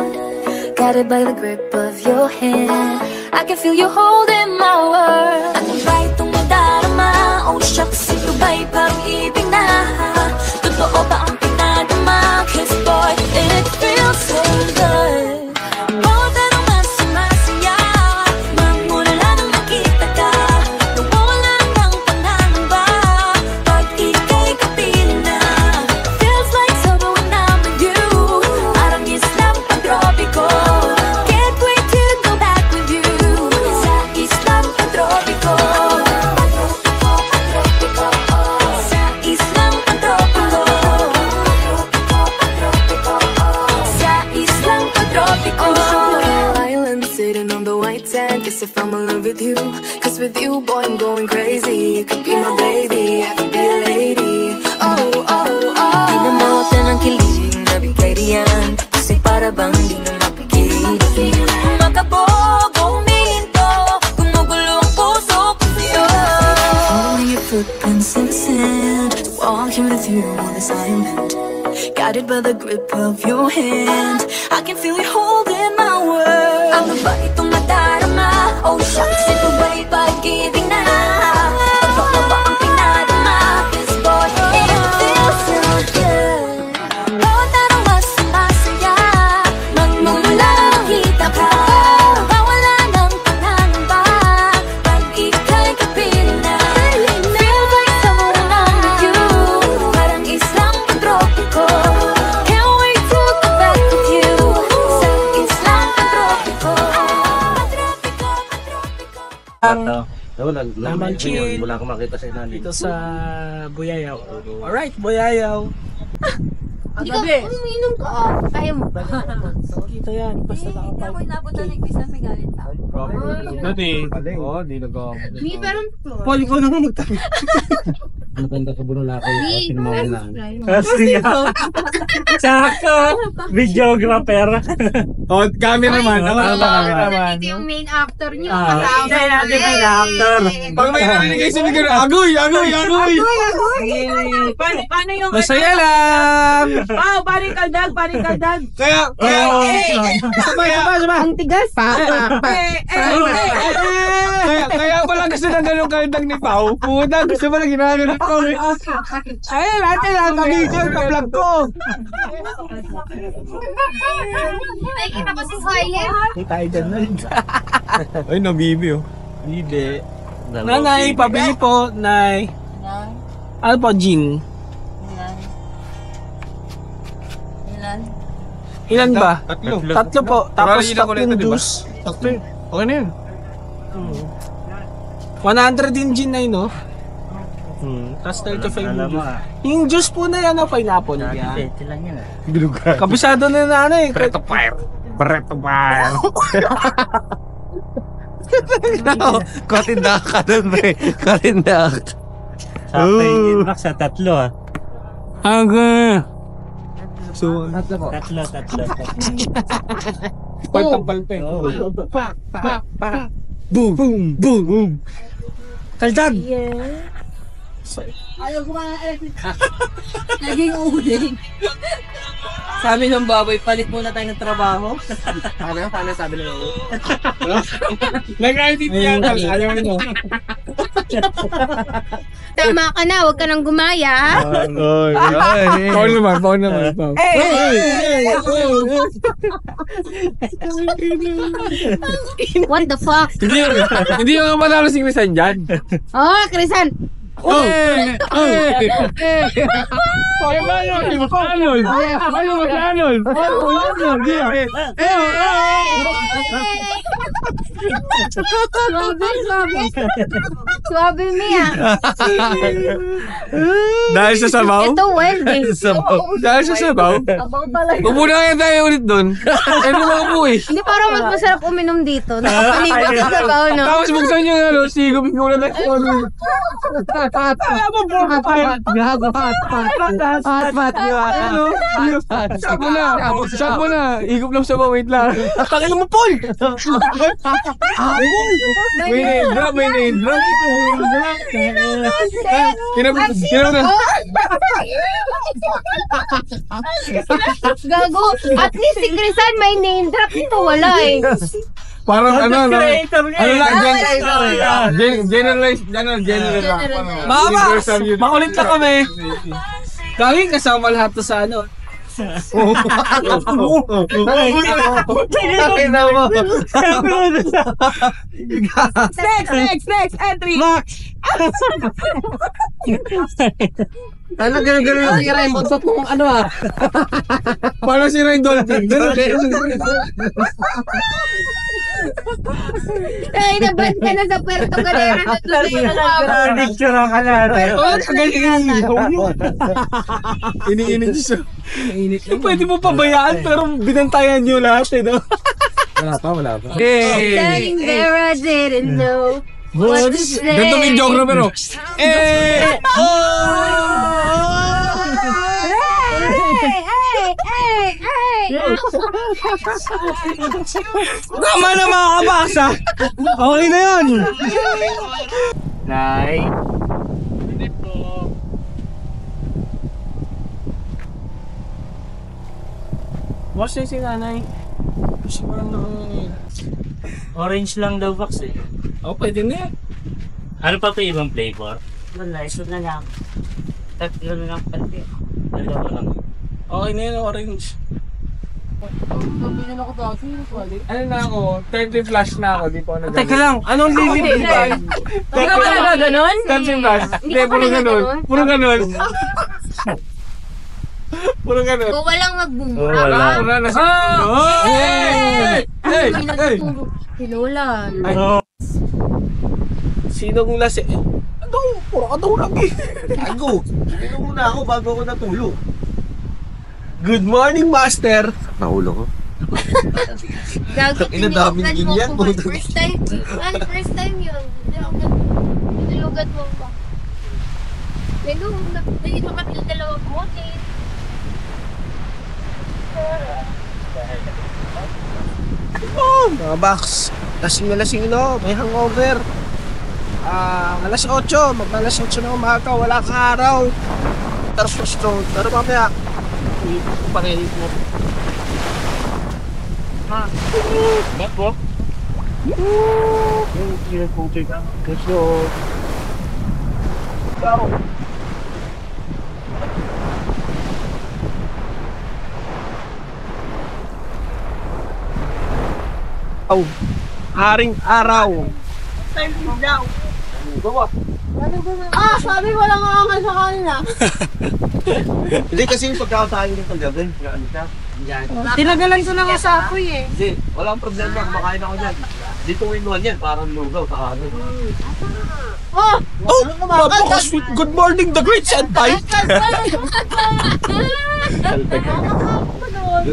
guided by the grip of your hand, I can feel you holding my world. Ano ba itong nadarama? Oh shucks, ito ba'y pag-ibig na? Totoo ba ang pinagama? 'Cause boy, it feels so good. Bawat aroma sumasaya, magmula nang nakita ka. Nawawala ng pangangamba, pag ika'y kapiling na. Feels like summer when I'm with you, parang islang pantropiko. Can't wait to go back with you, sa islang pantropiko. Sa islang pantropiko. with you, boy, I'm going crazy. You could be my baby, I could be a lady. Oh, oh, oh. Di na mawata ng kilig, nabigay diyan. Kasi para bang di na mapigil. Makabog, huminto, gumugulo ang puso ko sa'yo. Following your footprints in the sand, walking with you on assignment. Guided by the grip of your hand, I can feel you holding my world. Ano ba itong madarama? Oh shucks, ito ba'y pag-ibig na? Ano ba ang pinadama? This boy, it feels so good. Bawat araw mas masaya, magmumula makita ka. Mawala ng pangangamba, pag ika'y kapiling na. Feels like someone I'm with you, parang isang tropiko. Can't wait to go back with you, sa islang tropiko. Lamang chin. Wala akong makita sa inali. Dito sa Buyayaw. Alright, Buyayaw. Ikaw, umiinom ka. Kaya mo ba? Kita yan, basta nakapag. Ako inapunta ng Chris na may galit sa akin. Dati. Oo, di nag-o. Hindi, pero... Paul, ikaw naman magtabi. Maganda ka bunula ko. Sakto! Videographer. Oh, cameraman. Ito yung main actor niyo. Hindi natin may actor. Pag may narinig kayo sa bigyan, agoy! Paano yung... Masaya lang! Wow, paring kaldag. Kaya, Ang tigas. kaya pala gusto na ganun kaldag ni Pao. Puta, gusto pala ginagawa ko. Ayun, natin lang, nag-i-call ka vlog ko. Nakikita ko si Silent. Tayo dyan na. Ay, nabibi oh. Hindi. Nanay, pabili po, Nay. Ano po, gin? Ilan ba? Tatlo po. Tapos tatlong juice. Tatlo. Okay na yun. 100 din gin na yun, no? Tapos 35 yung juice. Yung juice po na yan, pineapple yan. Kabisado na na ano eh. Preto fire. Katinda ka dun, pre. Katinda ka. Sakto yung Max sa tatlo ah. Okay. So, Tatlo. palpal-palpe. Boom. Kaldag! Ayaw kumain. Naging uling. Sabi ng baboy, palit muna tayo ng trabaho. Paano sabi nila? Nag-edit yan. Ayaw mo. Tama ka na, huwag ka nang gumaya. Paul naman. What the fuck? Hindi yung nga manalo si Chrisan dyan. Oh, Krisan. Swabe niya. Dahil sa sabaw? Ito wild eh. Dahil sa sabaw? Huwag muna kaya tayo ulit doon. Ano mga po eh. Hindi, parang mas masarap uminom dito. Nakapalibot sa sabaw, no? Tapos buksan nyo yung ano, sigupin na tayo. Shot mo na. Higop lang sa wait lang. Takil mo, Paul! May name drop. Kinabot na. Gago. At least si Krisan may name drop. Ito wala eh. Parang ano lang. Generalize. Mama! Makulit na kami. Dahil kasama lahat to sa ano. Next, entry. Ano ganun yung si Raymond? Ba't kung ano ah? Parang si Raymond. Ay, naban ka na sa Puerto Galera. Picture ka na. Iniinit siya. Pwede mo pabayaan pero binantayan nyo lahat eh, no? Wala pa. Standing there, I didn't know. What is this? Ganito yung geographer, oh. Tama na mga kabaksa. Okay na yun. Nay. Boss na si nanay. Orange lang daw box eh. Oh, pwede na yan. Ano pa ibang flavor? Wala, iso na lang. Tatlo na lang pati. Dalawa lang. Okay na yun, orange. Ano na ako? 30 flash na ako. Di pa ako Teka lang, anong lilip ba? Hindi ka pala gaganon? 30 flash. Hindi ka pala gaganon? Puro ganun. Puro ganun. Kung walang magbumura Wala. ka. Puro na sa... Hey! Hey! Hindi nagtuturo. Pinulan. Ano? Sinong lasi? Ano? Puro ka daw lang eh. Gago! Sino muna ako bago ako natulog? Good morning, master! Naulog ko. Gago, Ina, daming ganyan. First time. Ano, first time yun. Nilugat mo ba? Nagino kami ng dalawang bote. Mga box, lasing na may hangover. Alas 8, mag-alas 8 na umaga, wala kang araw. Tapos to, pero mamaya, pang-edit mo. Ba't po? Haring araw. Sabi ko lang ako sa kanila. Hindi kasi yung pagkakatayin ng kagabi. Ano siya? Tinagalan ko na nga sa apoy eh. Hindi, walang problema. Kumakain ako dyan. Dito in-one yan, parang lugaw. Kaano. Oh, mga sweet good morning, the great senpai.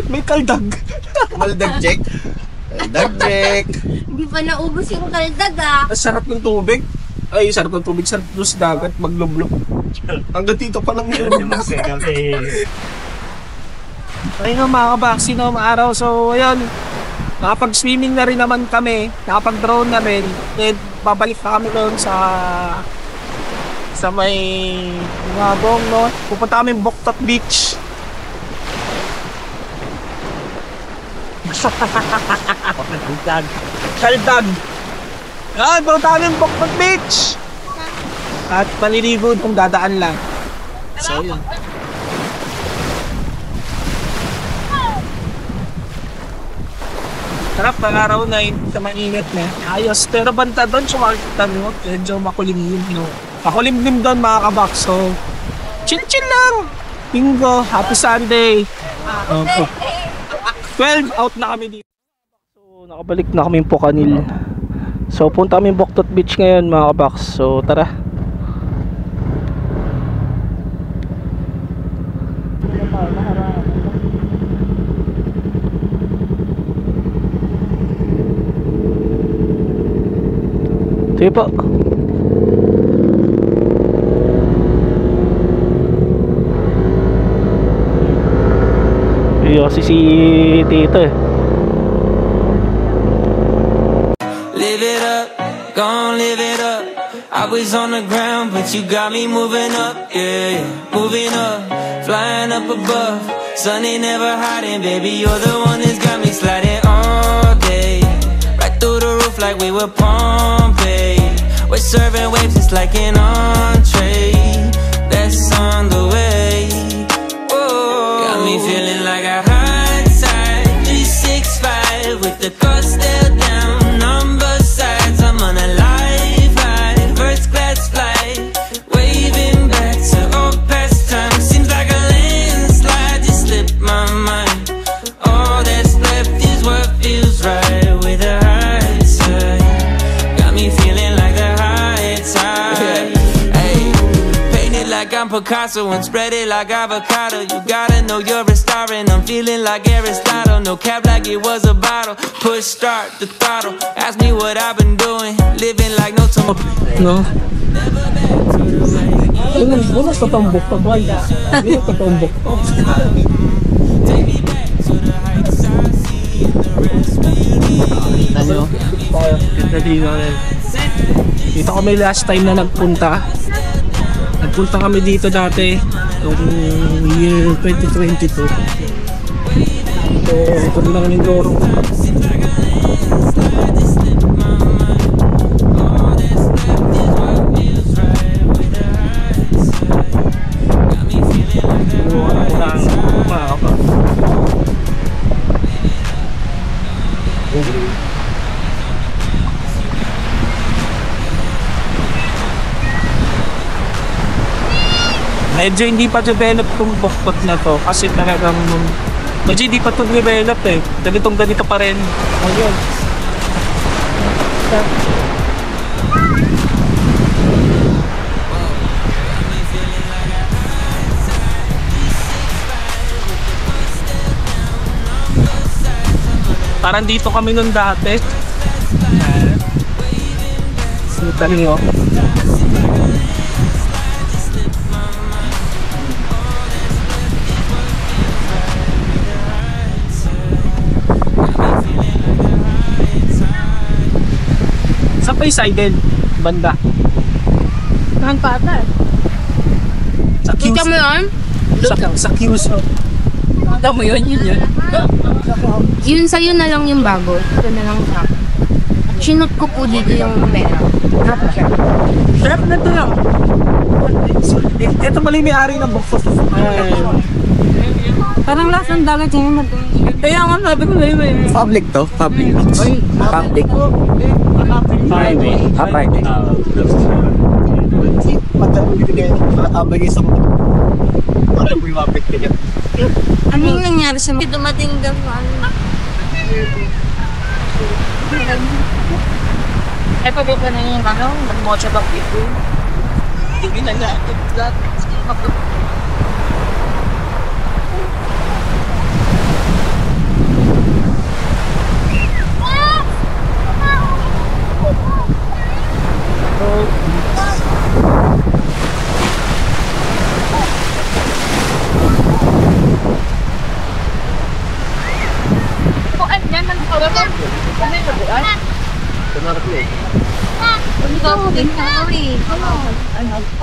May kaldag. Maldag check. Maldag check. Hindi pa naubos yung kaldag ah. Ang sarap ng tubig. Ay, sarap ng tubig. Sarap doon sa dagat, maglublok. Hanggang dito pa lang yun. Ayun nga mga kabaksi na araw. So, ayun. Nakapag-swimming na rin naman kami. Nakapag-drone na rin. And babalik na kami doon sa may Ngabong, no? Pupunta kami Boktot Beach. Kaldag. Yan, pupunta kami Boktot Beach. At paliligo kung dadaan lang. So, yun. Sarap ng araw na yun sa mainit na. Ayos. Pero banta doon, sumakita mo. Medyo makulimlim, no? Makulimlim doon mga kabak. So, chill lang. Bingo. Happy Sunday. 12 out na kami dito. So, nakabalik na kami po kanil. So, punta kami Boktot Beach ngayon mga kabak. So, tara. Sige po. Iyo si Tito eh. Live it up, gon' live it up. I was on the ground, but you got me moving up, yeah, yeah. Moving up, flying up above. Sun ain't never hiding, baby, you're the one that's got me sliding all day. Right through the roof like we were Pompeii. We're serving waves just like an entree. That's on the way. Whoa. Got me feeling like a hot side 365 with the cost still down on both sides. I'm on a live ride, first class flight, waving back to old past time. Seems like a landslide just slipped my mind. All that's left is what feels right with a high side. Got me feeling like the high tide. Hey, painted like I'm Picasso and spread it like avocado. You gotta know you're a star and I'm feeling like Aristotle. No cap like it was a bottle. Push start the throttle. Ask me what I've been doing. Living like no tomorrow. No? Bumas tatumbok pa ba? Tatumbok pa. Dito kami last time na nagpunta. Nagpunta kami dito dati noong year 2022. So, ito lang yung Doro. Medyo hindi pa develop itong bukbak na to kasi talagang medyo hindi pa ito develop eh. Ganito pa rin. Ayun. Parang dito kami nun dati. Sinitan nyo. Saan pa yung sided? Banda. Saan pa ata? Sa Q's. Kita mo yun? Sa Q's. Kita mo yun? Yun sa'yo na lang yung bago. Ito na lang sa akin. Sinot ko po dito yung pera. Sarap na ito lang. Ito mali may-ari ng bukbak. Parang lasang dagat yung kaya nga sabi ko na yun. Public to? Public. Public. Highway. Highway. Ano yung nangyari sa mga dumating daw? Ay, pababa na yung ano, nag-mocha back dito. Hindi na lahat.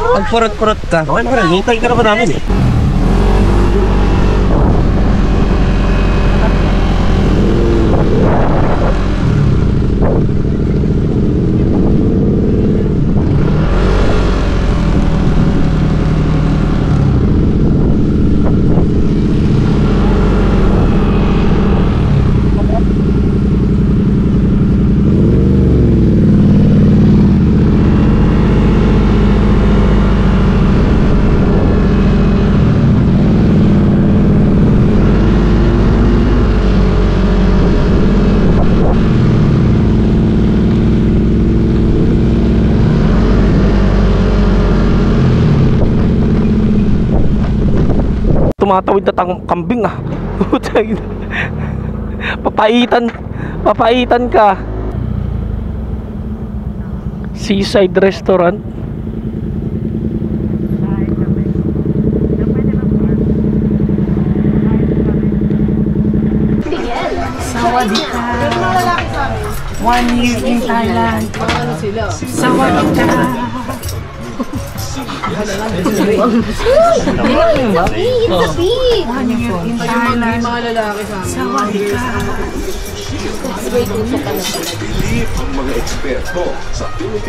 Pag purot-purot ka, okay na rin. Hintay ka na ba namin eh? Tumatawid na kambing ah. Papaitan ka. Seaside Restaurant. Sawadika. 1 year in Thailand. Sawadika.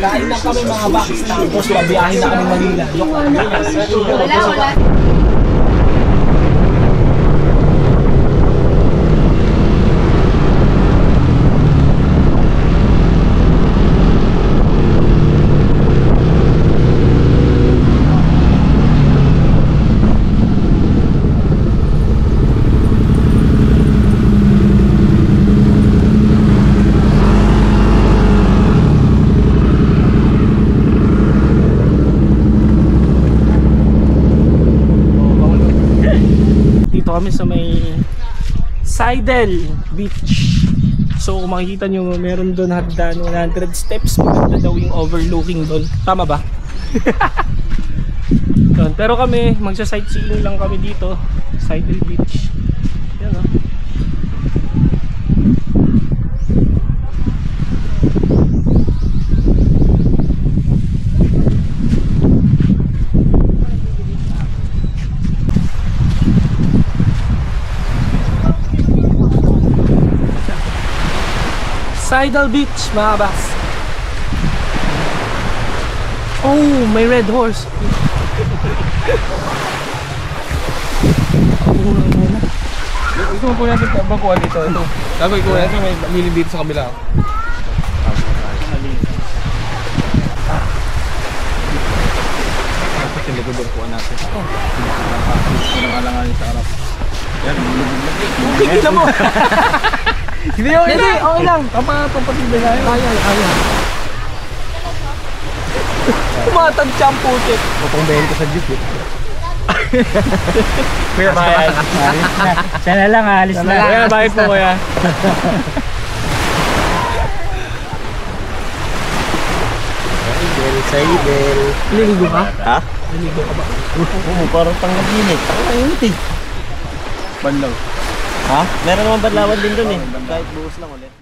Kain lang kami mga box tapos mabiyahin na kami Manila. Wala. Nandito kami sa may Seidel Beach. So kung makikita nyo, meron doon hagdan 100 steps. Maganda daw yung overlooking doon. Tama ba? Pero kami, magsa-sightseeing lang kami dito, Seidel Beach. Yan o. Seidel Beach, mga bas. Oh, may red horse. Ito mo po natin bangkuhan dito. Ito. Gagawin ko natin may lilim dito sa kabila. Ito yung bangkuhan natin. Ang alanganin sa harap. Yan, Kita mo. Hindi, okay lang. Pampatibay na yun. Kaya. Tumatagtsa ang putik. Upang bayan ko sa jeep eh. Kuya, bayad. Siya na lang, alis na. Kuya, bayad po kuya. Seidel. Liligo ka? Ha? Liligo ka ba? Oo, parang tanggap-init. Ang init eh. Banlaw. Ha? Meron naman badlawan din dun eh. Kahit buhos lang ulit.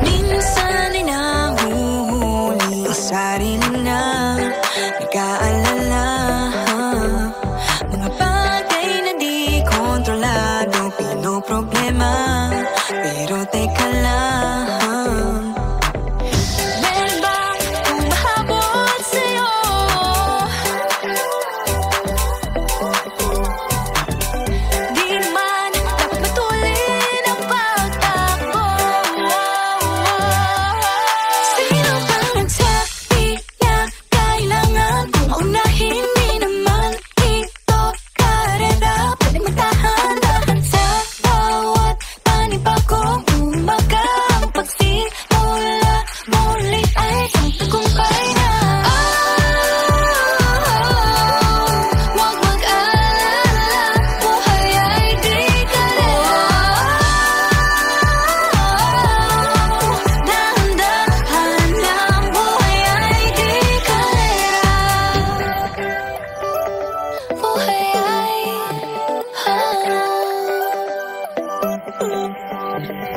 Minsan ay nahuhuli ang sarili na nag-aalala. Mga bagay na di kontrolado, pinoproblema. Pero teka lang, meron bang humahabol sa'yo? Di naman dapat matulin ang pagtakbo. Sino bang nagsabi na kailangan kong maunahin? Di naman ito karera, pwede magtahan-tahan sa bawat panibagong umaga. Ang pagsimula muli ay isang tagumpay na. Huwag mag-alala, buhay ay di kalera. Dahan-dahan lang, buhay ay di kalera. Buhay ay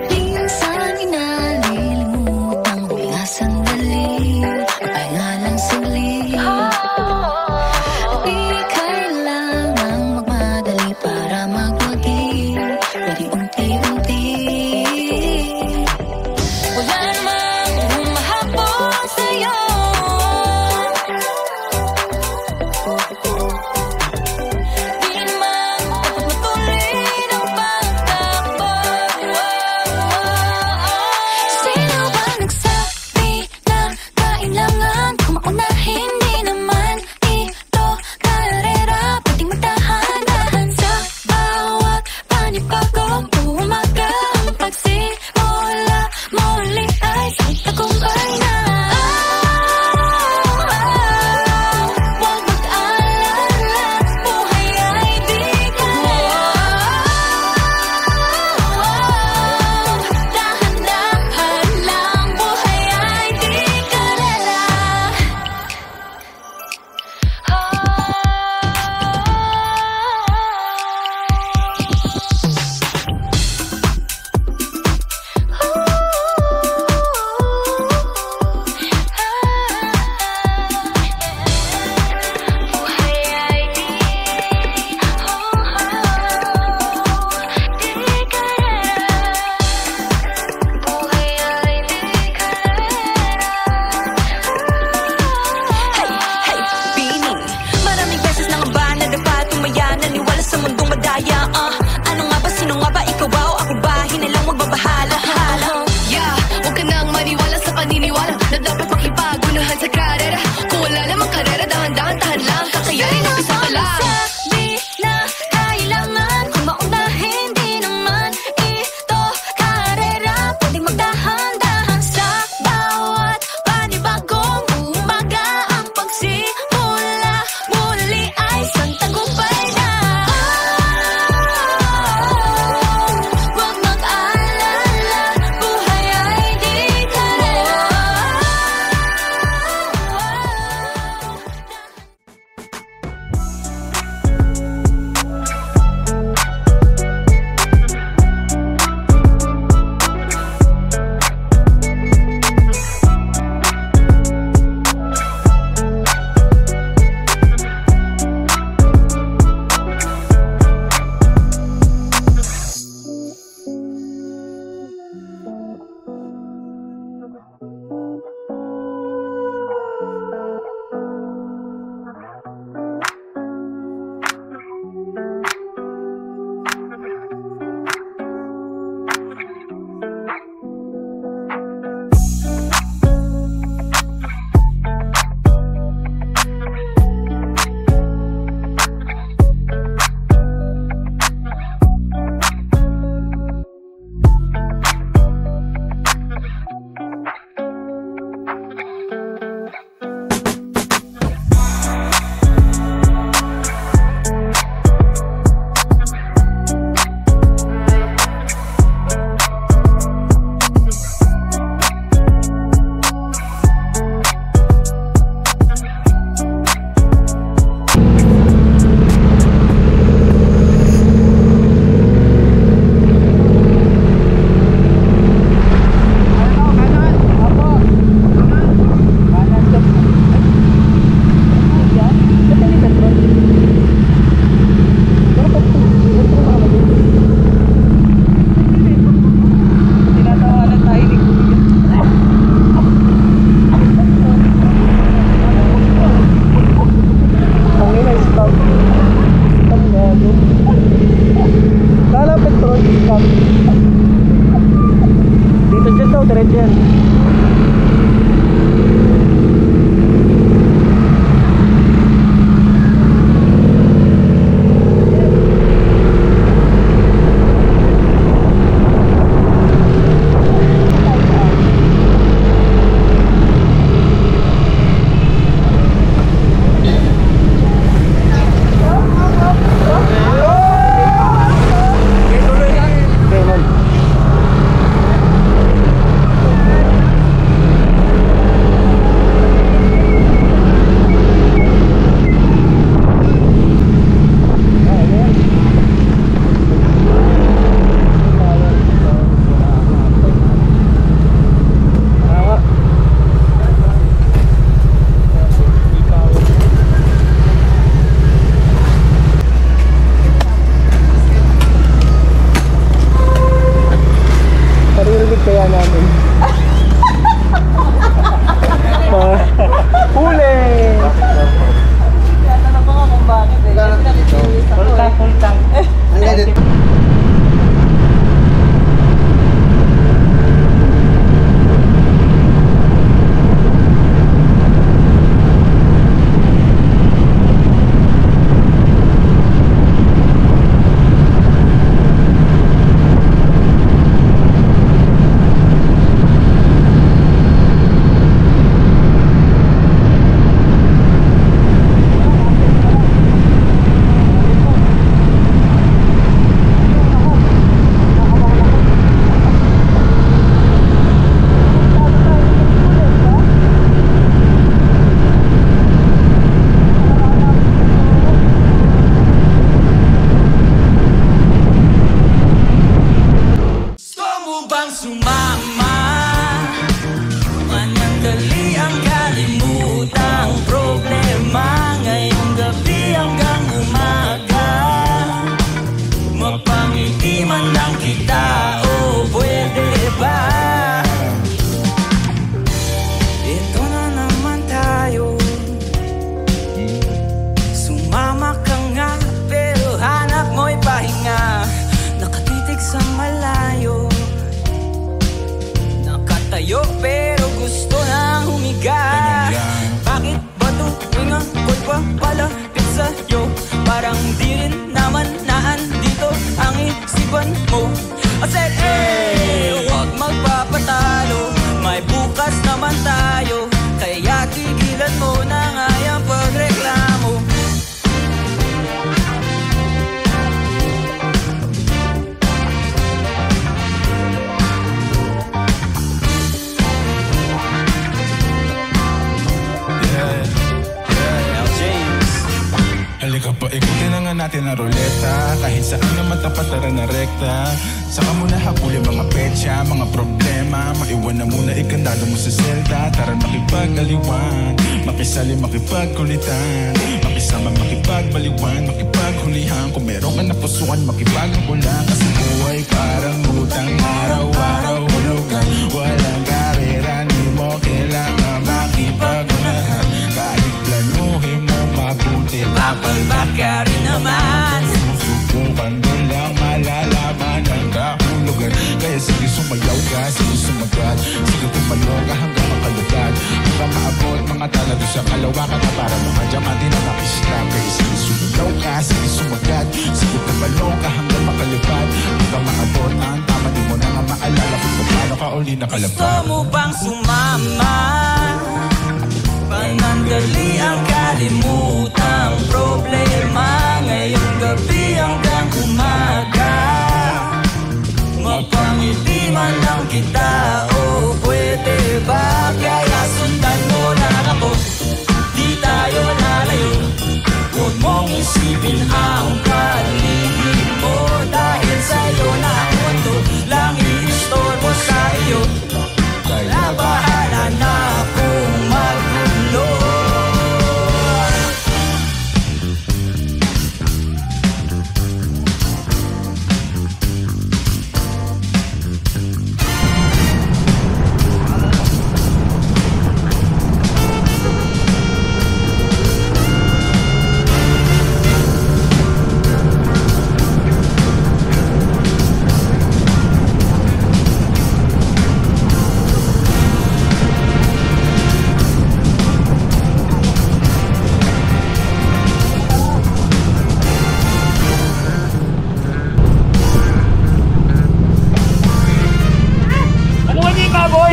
minsan inalilimutan ko nga sandali, pahinga lang saglit. Di kailangang magmadali para magwagi, pwede unti-unti. Wala namang humahabol sa'yo. Di naman dapat matulin ang pagtakbo. Sino ba nagsabi na kailangan kong maunahin? Di naman ito karera, pwedeng magtahan-tahan sa bawat panibagong umaga. Ang pagsimula muli ay isang tagumpay na. Huwag mag-alala, buhay ay di kalera. Dahan-dahan lang, buhay ay di kalera. Buhay ay di kalera. Buhay ay di kalera. Hey, pining. Maraming beses na nga ba nadapa, tumaya, naniwala sa mundong madaya. Ano nga ba, sino nga ba, ikaw ba o ako ba? Hinalang magbabahala. Yeah, huwag ka nang maniwala sa paniniwala na dapat makipagunahan sa karera. Kung wala namang karera, dahan-dahan, tahan lang. Kakayanin, umpisa pa lang. Sabi na kailangan kong maunahin. Di naman ito karera, pwedeng magdahan-dahan sa bawat panibagong na natin ang ruleta. Kahit saan naman tapat na rekta. Saka muna habulin mga petsa, mga problema. Maiwan na muna ikandado mo sa selda. Tara makipag-aliwan, makisali makipagkulitan, makisama makipagbaliwan, makipaghulihan. Kung meron ka na pusukan makipaghulan. Kasi buhay parang utang, araw-araw hulugan. Walang karera, di mo kailangan makipagunahan. Kahit planuhin mo mabuti, mapalbak ka rin naman. Susubukan mo lang malalaman ang kahulugan. Kaya sige sumayaw ka, sige sumagat, sige tumalo ka hanggang makalugat. Hanggang maabot mga tala doon sa kalawakan na para mga diamante na makislam. Kaya sige sumayaw ka, sige sumagat, sige tumalo ka hanggang makalugat. Hanggang maabot ang tama, di mo na nga maalala kung paano ka uli nakalapag. Gusto mo bang sumama? Panandali ang kalimutang problema. Ngayong gabi hanggang umaga, mapangiti man lang kita. O pwede ba kaya sundan mo na ako? Di tayo lalayo. Huwag mong isipin ang paligid mo. Dahil sa'yo na ang mundo lang i-istorbo sa iyo. Kaya bahala na akong magulo.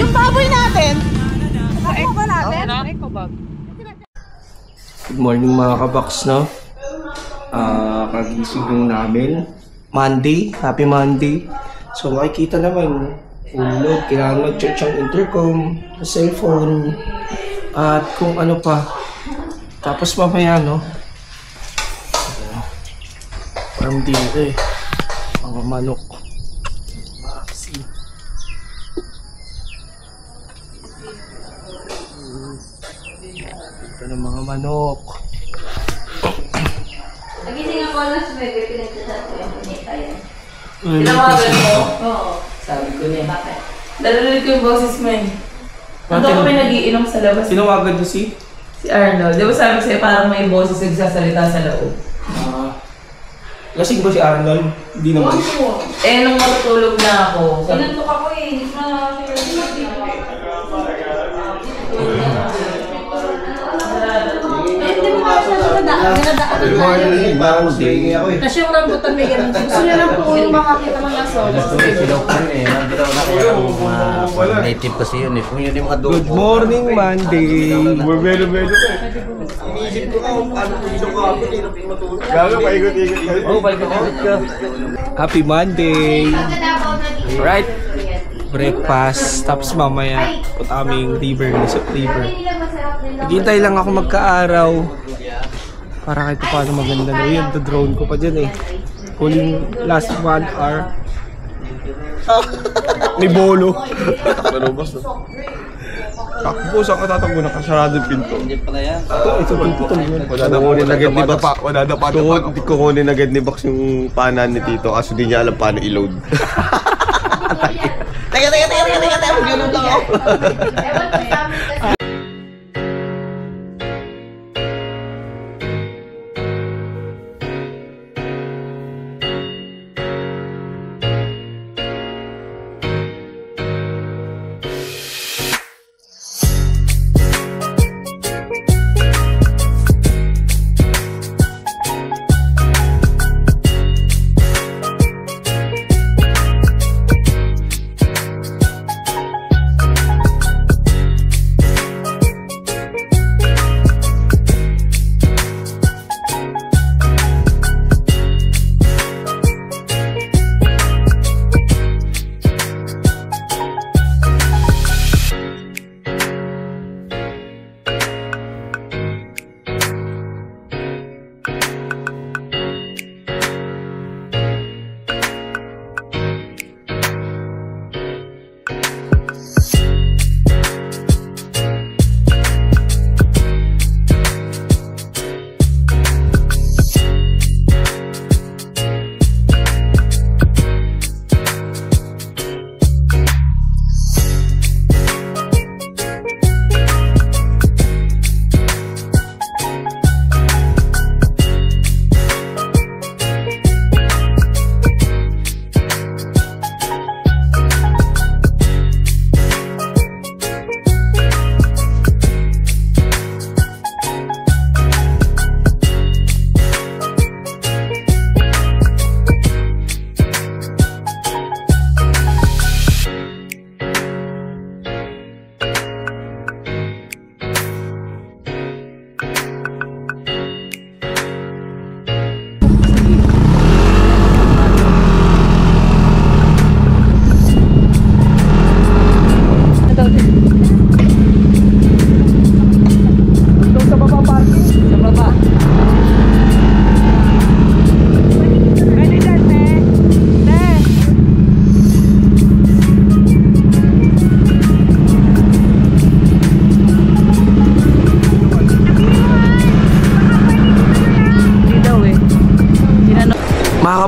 Yung baboy natin. Ano ba natin? Good morning mga kabaks, no? Kagising lang namin. Monday, happy Monday. So makikita naman, ulog, kailangan mag-check ang intercom, cellphone, at kung ano pa. Tapos mamaya, no? Parang dito eh. Mga manok. Ito ng mga manok. Nagising ako alas 9, pinagdadaan ko yung punita yan. Tinawagan mo? Oo. Sabi ko niya. Bakit? Narinig ko yung boses mo eh. Ando kami nagiinom sa labas. Tinawagan niyo si? Si Arnold. Di ba sabi ko sa'yo parang may boses nagsasalita sa loob? Lasing ba si Arnold? Hindi naman. Eh, nung matutulog na ako. Pinantok ako eh. Hindi ko na Good morning, bagong day ako eh. kasi yung rambutan may ganun. Gusto niya lang po yung makakita mo ng solo. Native kasi yun eh. Kung yun yung mga Good morning, Monday. Belo-belo ka eh. Iniisip ko kung paano piso ko ako. Gago, paikot-ikot ka. Oo, paikot-ikot ka. Happy Monday. Alright. Breakfast. Tapos mamaya, punta kaming river. Nisip river. Naghihintay lang ako magka-araw. Para kahit paano maganda na yun. The-drone ko pa dyan eh. Huling last 1 hour. May bolo. Malubos na. Takbo, saan ka tatakbo? Nakasarado yung pinto. Ito pinto yun. Wala na kunin agad ni Box. Wala na paano. Kukunin agad ni Box yung panan ni Tito kasi di niya alam paano i-load. Teka, mag-load lang ako.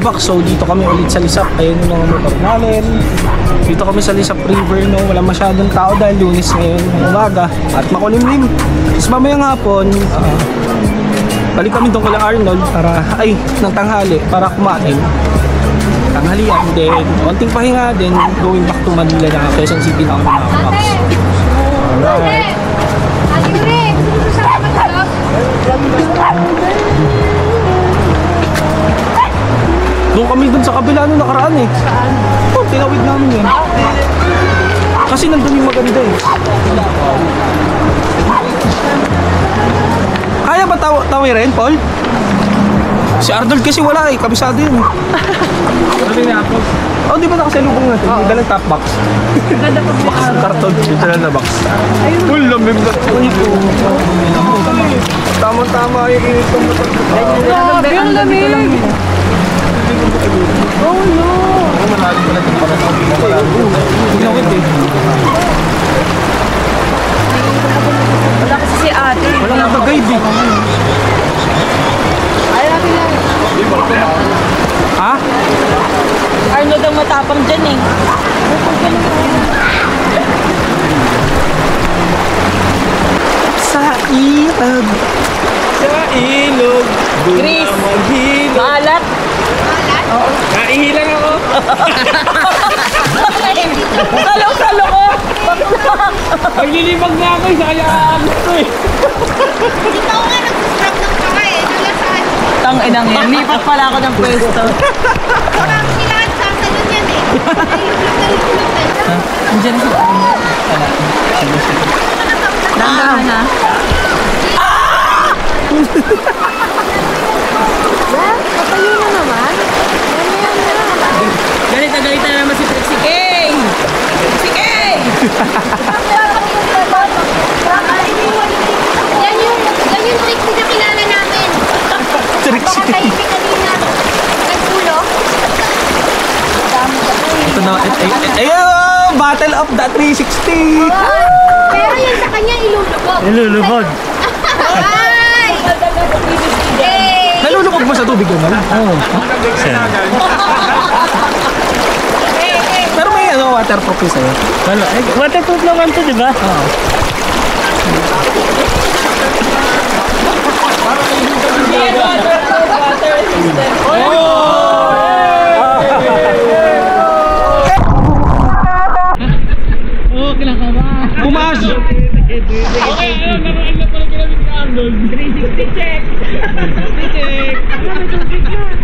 Starbucks. So dito kami ulit sa Lisap. Ayan yung mga motor namin. Dito kami sa Lisap River, no? Wala masyadong tao dahil Lunes ngayon ng umaga at makulimlim. Tapos mamayang hapon, balik kami doon kala Arnold ng tanghali para kumain. Tanghalian din, konting pahinga din, going back to Manila na Quezon City na kami nakakapax. Alright. Doon kami dun sa kabila nung nakaraan eh. Oh, tinawid namin yan. Kasi nandun yung maganda eh. Kaya ba tawirin, Paul? Si Arnold kasi wala eh, kabisado yun eh. Ano niya ako? Oh, di ba nakasalubong natin? May dalang top box. Ganda pa box. Karton, dito na box. Full lamig na ito. Tama-tama yung init ng motor. Grabe, ang lamig. Oh no! Wala kasi si ate. Wala nga ba-guide eh. Ay, natin lang. Ha? Arnold ang matapang dyan eh. Sa ilog. Sa ilog. Chris, maalat. Oo. Naihilang ako. Salo-salo ko. Paglilibag na ako eh. Sayang gusto eh. Ikaw nga nag-subscribe ng kaka eh. Nalasaan. Tang inang yan. Lipat pala ako ng pwesto. Parang kailangan sa atin yan eh. Andiyan si Dahan na. Patayo na naman. Galit na naman si Trixie Kay! Trixie Kay! Yan yung Trixie na kilala namin. Trixie. Nakatahimik kanina. Nagpulo. Ito na. Ayun! Battle of the 360! Pero yan sa kanya ilulubog. Ilulubog. Ay! Nalulukog mo sa tubig yun, wala? Oo. Pero may waterproof yun sa'yo. Wala. Waterproof naman to, di ba? Oo. Pumas! Okay, ayun, naroon na pala ginamit ka, Arnold. 360 check! 360 check!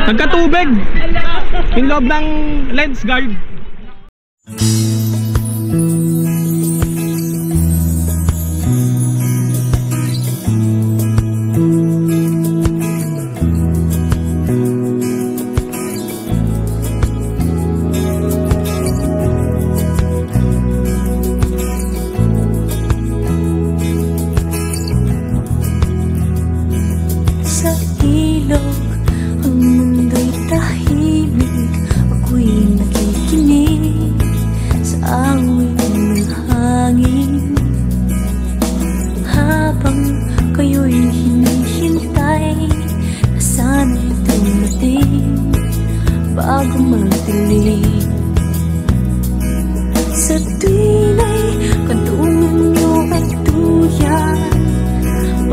Nagkatubig! Yung loob ng lens guard. Sa ilog, ang mundo'y tahimik. Ako'y nakikinig sa awit ng hangin. Habang kayo'y hinihintay na sana'y dumating bago magdilim. Sa tuwing ay kantungan niyo ay tuyan,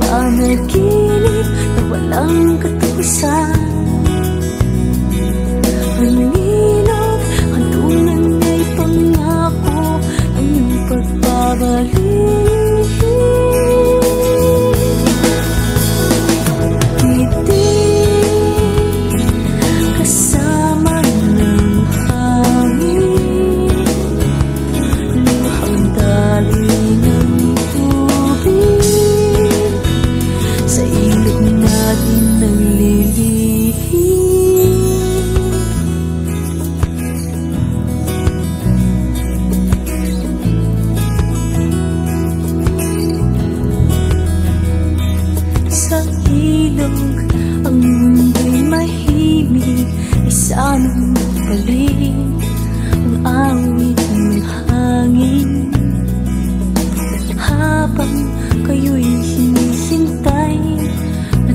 panaginip na walang katapusan. Ang ilog, kantungan niya'y pangako ang iyong pagbabalik. Ngiti kasama ng hangin, luhang dali ng tubig sa ilog natin naglilihim. Sa ilog, ang mundo'y mahimik, isanang galing ang awit ng hangin. Habang kayo'y hinihintay na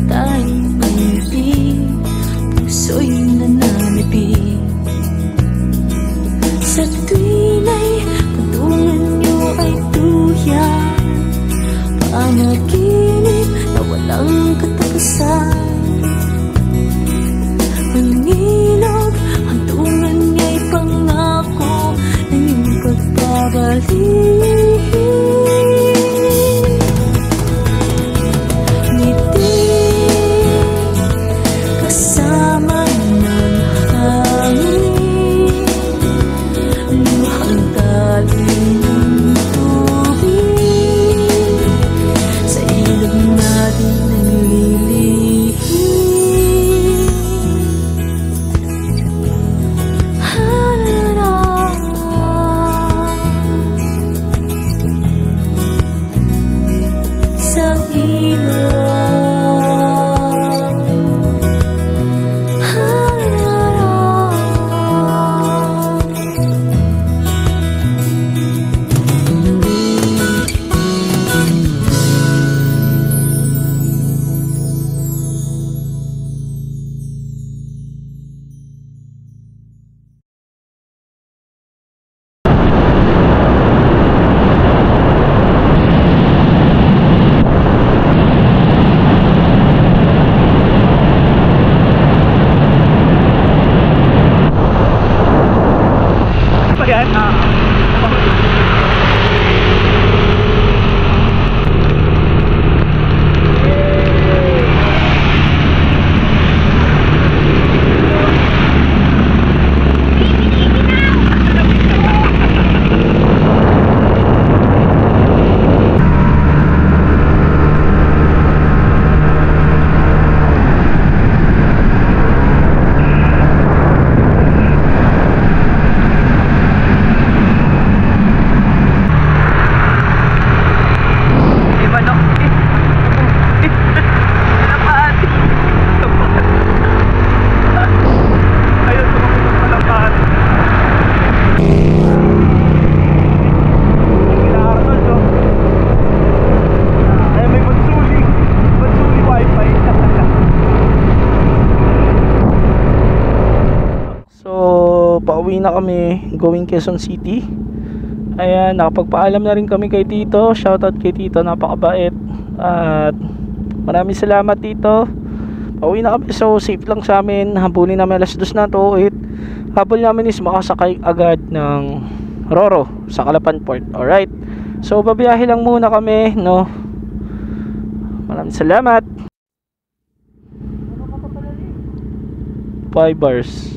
Pauwi na kami going Quezon City. Ayan, nakapagpaalam na rin kami kay Tito. Shoutout kay Tito, napakabait. At maraming salamat Tito. Pauwi na kami, so safe lang sa amin. Habulin namin alas 2 na to 8. Habol namin is makasakay agad ng Roro sa Calapan Port. Alright, so babiyahe lang muna kami, no? Maraming salamat. 5 bars.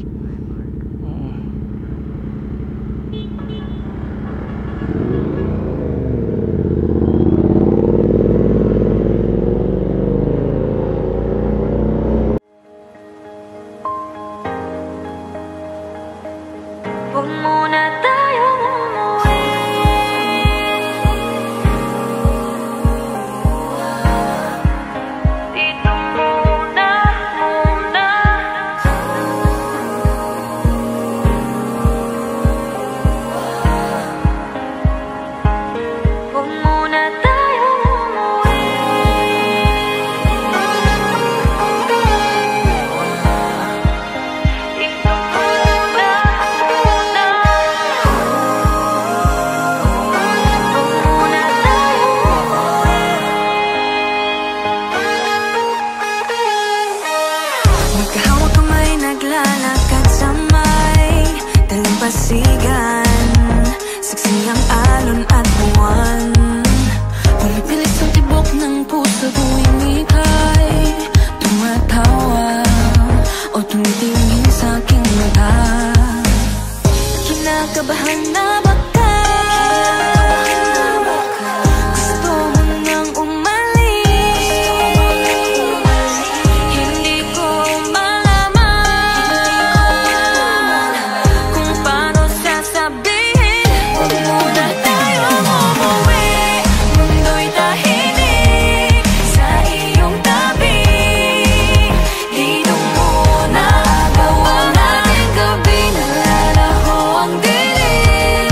Gabi na lalaho ang dilim.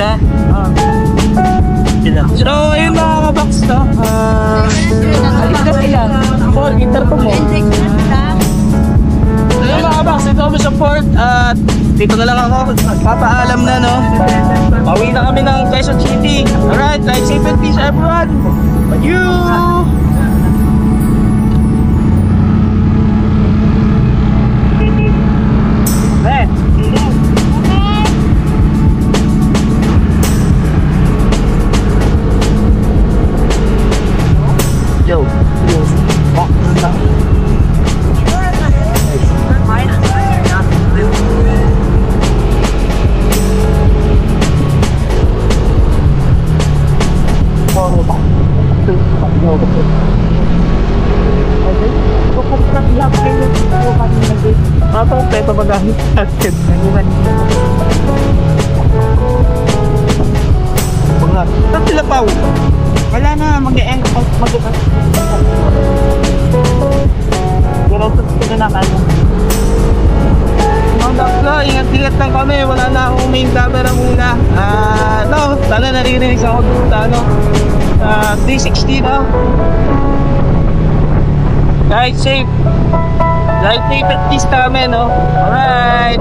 na. So, ayun mga kabox, no? Alis na sila. Port, intercom mo. So, ayun mga kabox, ito kami sa port at dito na lang ako. Papaalam na, no? Pauwi na kami ng Quezon City. Alright, ride safe and peace everyone. Bye you! Ito magamit natin. Saan sila pa? Wala na, mag-e-end out. Pero ito sila na kanya. Mga bakla, ingat-ingat lang kami. Wala na akong main camera muna. No, sana naririnig ako dito sa 360 na. Ride safe. Ride safe at least kami, no? Alright.